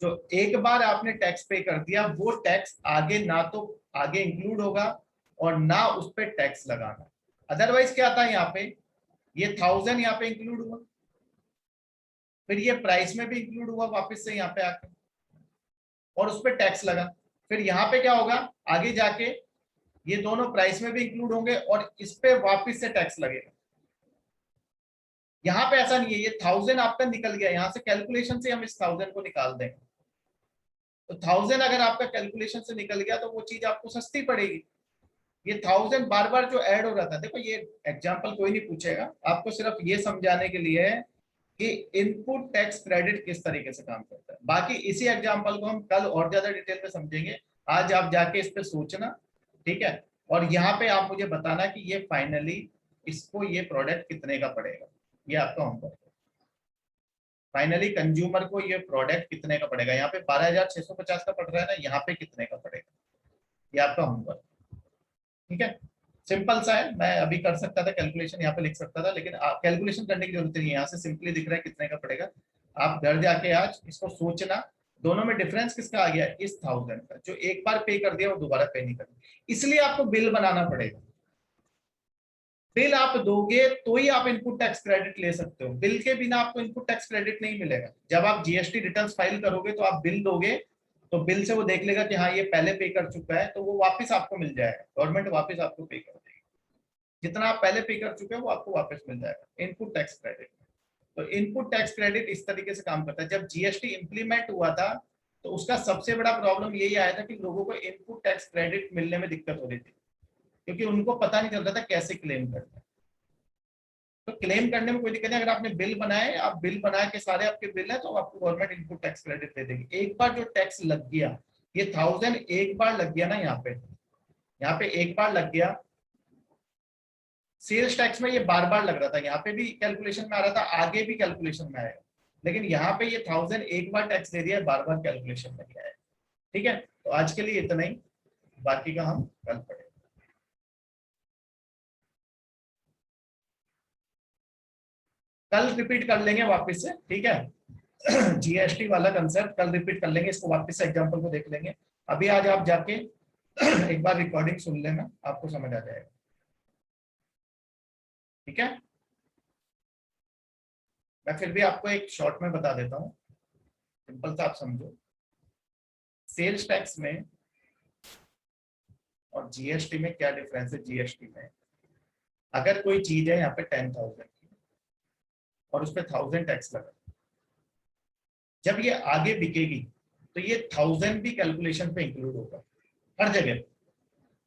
जो एक बार आपने टैक्स पे कर दिया वो टैक्स आगे ना तो आगे इंक्लूड होगा और ना उस पर टैक्स लगाना। अदरवाइज क्या था यहाँ पे, ये 1000 यहाँ पे इंक्लूड हुआ, फिर ये प्राइस में भी इंक्लूड हुआ वापस से यहाँ पे आके, और उस पर टैक्स लगा। फिर यहाँ पे क्या होगा, आगे जाके ये दोनों प्राइस में भी इंक्लूड होंगे और इस पे वापस से टैक्स लगेगा। यहाँ पे ऐसा नहीं है, ये 1000 आपका निकल गया, यहाँ से कैलकुलेशन से हम इस 1000 को निकाल देंगे। तो 1000 अगर आपका कैलकुलेशन से निकल गया तो वो चीज आपको सस्ती पड़ेगी। ये 1000 बार बार जो ऐड हो रहा था, देखो ये एग्जांपल कोई नहीं पूछेगा, आपको सिर्फ ये समझाने के लिए है कि इनपुट टैक्स क्रेडिट किस तरीके से काम करता है। बाकी इसी एग्जांपल को हम कल और ज्यादा डिटेल में समझेंगे, आज आप जाके इस पे सोचना, ठीक है। और यहाँ पे आप मुझे बताना कि ये फाइनली इसको ये प्रोडक्ट कितने का पड़ेगा, ये आपका होमवर्क है। फाइनली कंज्यूमर को ये प्रोडक्ट कितने का पड़ेगा, यहाँ पे 12,650 का पड़ रहा है ना, यहाँ पे कितने का पड़ेगा, ये आपका होमवर्क, ठीक है। सिंपल सा है, मैं अभी कर सकता था कैलकुलेशन, यहाँ पे लिख सकता था, लेकिन कैलकुलेशन करने की जरूरत नहीं है, यहाँ से सिंपली दिख रहा है कितने का पड़ेगा। आप घर जाके आज इसको सोचना, दोनों में डिफरेंस किसका आ गया, इस 1000 का, जो एक बार पे कर दिया वो दोबारा पे नहीं करना, इसलिए आपको बिल बनाना पड़ेगा। बिल आप दोगे तो ही आप इनपुट टैक्स क्रेडिट ले सकते हो, बिल के बिना आपको इनपुट टैक्स क्रेडिट नहीं मिलेगा। जब आप जीएसटी रिटर्न्स फाइल करोगे तो आप बिल दोगे, तो बिल से वो देख लेगा कि हाँ ये पहले पे कर चुका है, तो वो वापस आपको मिल जाएगा, गवर्नमेंट वापस आपको पे कर देगी, जितना आप पहले पे कर चुके हो वो आपको वापस मिल जाएगा इनपुट टैक्स क्रेडिट। तो इनपुट टैक्स क्रेडिट इस तरीके से काम करता है। जब जीएसटी इंप्लीमेंट हुआ था तो उसका सबसे बड़ा प्रॉब्लम यही आया था कि लोगों को इनपुट टैक्स क्रेडिट मिलने में दिक्कत हो रही थी, क्योंकि उनको पता नहीं चल रहा था कैसे क्लेम करना है। तो क्लेम करने में कोई दिक्कत नहीं, अगर आपने बिल बनाए, आप बिल बना के सारे आपके बिल है, तो आपको गवर्नमेंट इनपुट टैक्स क्रेडिट दे देगी। एक बार जो टैक्स लग गया, ये 1000 एक बार लग गया ना, यहाँ पे एक बार लग गया। सेल्स टैक्स में ये बार बार लग रहा था, यहाँ पे भी कैलकुलेशन में आ रहा था, आगे भी कैलकुलेशन में आएगा, लेकिन यहाँ पे ये 1000 एक बार टैक्स दे दिया, बार बार कैलकुलेशन में नहीं आया, ठीक है। तो आज के लिए इतना ही, बाकी का हम कल पढ़ेंगे। कल रिपीट कर लेंगे वापस से, ठीक है। जीएसटी वाला कंसेप्ट कल रिपीट कर लेंगे, इसको वापस से एग्जांपल को देख लेंगे। अभी आज आप जाके एक बार रिकॉर्डिंग सुन लेना, आपको समझ आ जाएगा, ठीक है। मैं फिर भी आपको एक शॉर्ट में बता देता हूँ, सिंपल सा आप समझो। सेल्स टैक्स में और जीएसटी में क्या डिफरेंस है। जीएसटी में अगर कोई चीज है यहाँ पे 10,000 की और उस पर 1000 टैक्स लगा, जब ये आगे बिकेगी तो ये 1000 भी कैलकुलेशन पे इंक्लूड होगा हर जगह,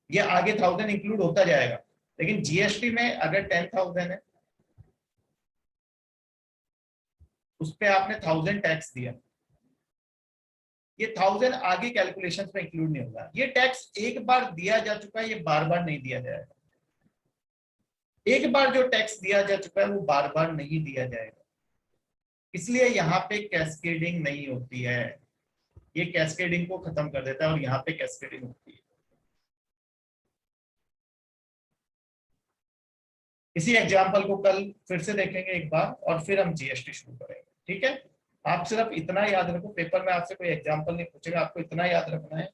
ये आगे 1000 इंक्लूड होता जाएगा। लेकिन जीएसटी में अगर 10,000 है, उस पर आपने 1000 टैक्स दिया, ये 1000 आगे कैलकुलेशन में इंक्लूड नहीं होगा। ये टैक्स एक बार दिया जा चुका है, ये बार बार नहीं दिया जाएगा। एक बार जो टैक्स दिया जा चुका है वो बार बार नहीं दिया जाएगा, इसलिए यहाँ पे कैस्केडिंग नहीं होती है। ये कैस्केडिंग को खत्म कर देता है और यहाँ पे कैस्केडिंग होती है। इसी एग्जाम्पल को कल फिर से देखेंगे एक बार और फिर हम जीएसटी शुरू करेंगे, ठीक है। आप सिर्फ इतना याद रखो, पेपर में आपसे कोई एग्जाम्पल नहीं पूछेगा, आपको इतना याद रखना है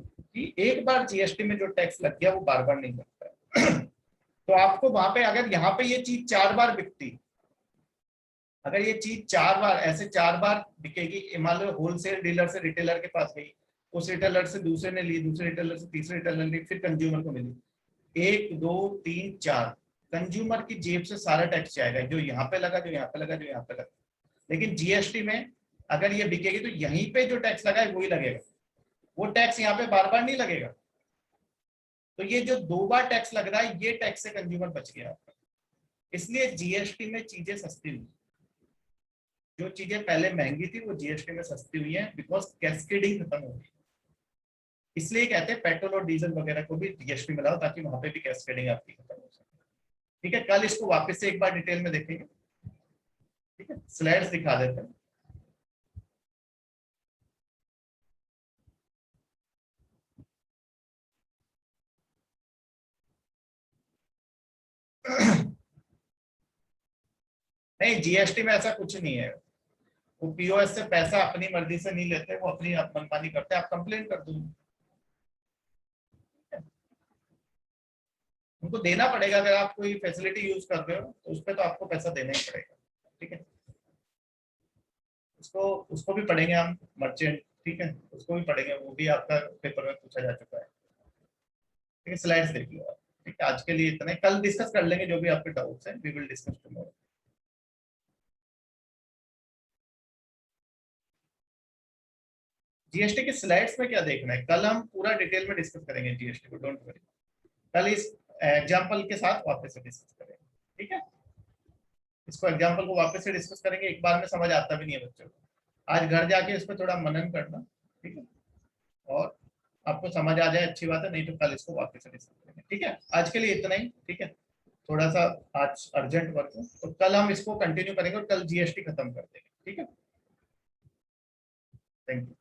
कि एक बार जीएसटी में जो टैक्स लग गया वो बार बार नहीं लगता है। तो आपको वहां पे अगर यहाँ पे ये चीज 4 बार बिकती अगर ये चीज 4 बार ऐसे 4 बार बिकेगी, मान लो होलसेल डीलर से रिटेलर के पास गई, उस रिटेलर से दूसरे ने ली, दूसरे रिटेलर से तीसरे रिटेलर ने ली, फिर कंज्यूमर को मिली, 1 2 3 4, कंज्यूमर की जेब से सारा टैक्स जाएगा, जो यहाँ पे लगा, जो यहाँ पे लगा, जो यहाँ पे लगा। लेकिन जीएसटी में अगर ये बिकेगी तो यहीं पे जो टैक्स लगा है वही लगेगा, वो टैक्स यहाँ पे बार बार नहीं लगेगा। तो ये जो 2 बार टैक्स लग रहा है, ये टैक्स से कंज्यूमर बच गया आपका। इसलिए जीएसटी में चीजें सस्ती हुई, जो चीजें पहले महंगी थी वो जीएसटी में सस्ती हुई है, बिकॉज कैस्केडिंग खत्म हो गई। इसलिए कहते हैं पेट्रोल और डीजल वगैरह को भी जीएसटी में लाओ, ताकि वहां पे भी कैस्केडिंग आपकी खत्म हो सके। ठीक है, कल इसको वापस से एक बार डिटेल में देखेंगे। ठीक है, स्लाइड्स दिखा देते हैं। नहीं, जीएसटी में ऐसा कुछ नहीं है। वो पीओएस से पैसा अपनी मर्जी से नहीं लेते, वो अपनी मनमानी करते हैं। आप कंप्लेन कर दो, उनको देना पड़ेगा। अगर आप कोई फैसिलिटी यूज कर रहे हो तो उस पर तो आपको पैसा देना ही पड़ेगा। ठीक है, उसको उसको भी पढ़ेंगे हम, मर्चेंट। ठीक है, उसको भी पढ़ेंगे, वो भी आपका पेपर में पूछा जा चुका है। ठीक है, स्लाइड्स देख लो आप। ठीक है, आज के लिए इतना ही, कल डिस्कस कर लेंगे जो भी आपके डाउट्स हैं, we will discuss tomorrow. GST के स्लाइड्स में क्या देखना है, कल हम पूरा डिटेल में डिस्कस करेंगे जीएसटी को, डोंट वरी। कल इस एग्जाम्पल के साथ वापस से डिस्कस करेंगे। ठीक है, इसको एग्जाम्पल को वापस से डिस्कस करेंगे, एक बार में समझ आता भी नहीं है बच्चों को। आज घर जाके इस पर थोड़ा मनन करना। ठीक है, और आपको समझ आ जाए अच्छी बात है, नहीं तो कल इसको वापस से डिस्कस करेंगे। ठीक है, आज के लिए इतना ही। ठीक है, थोड़ा सा आज अर्जेंट वर्क है, तो कल हम इसको कंटिन्यू करेंगे और कल जीएसटी खत्म कर देंगे। ठीक है, थैंक यू।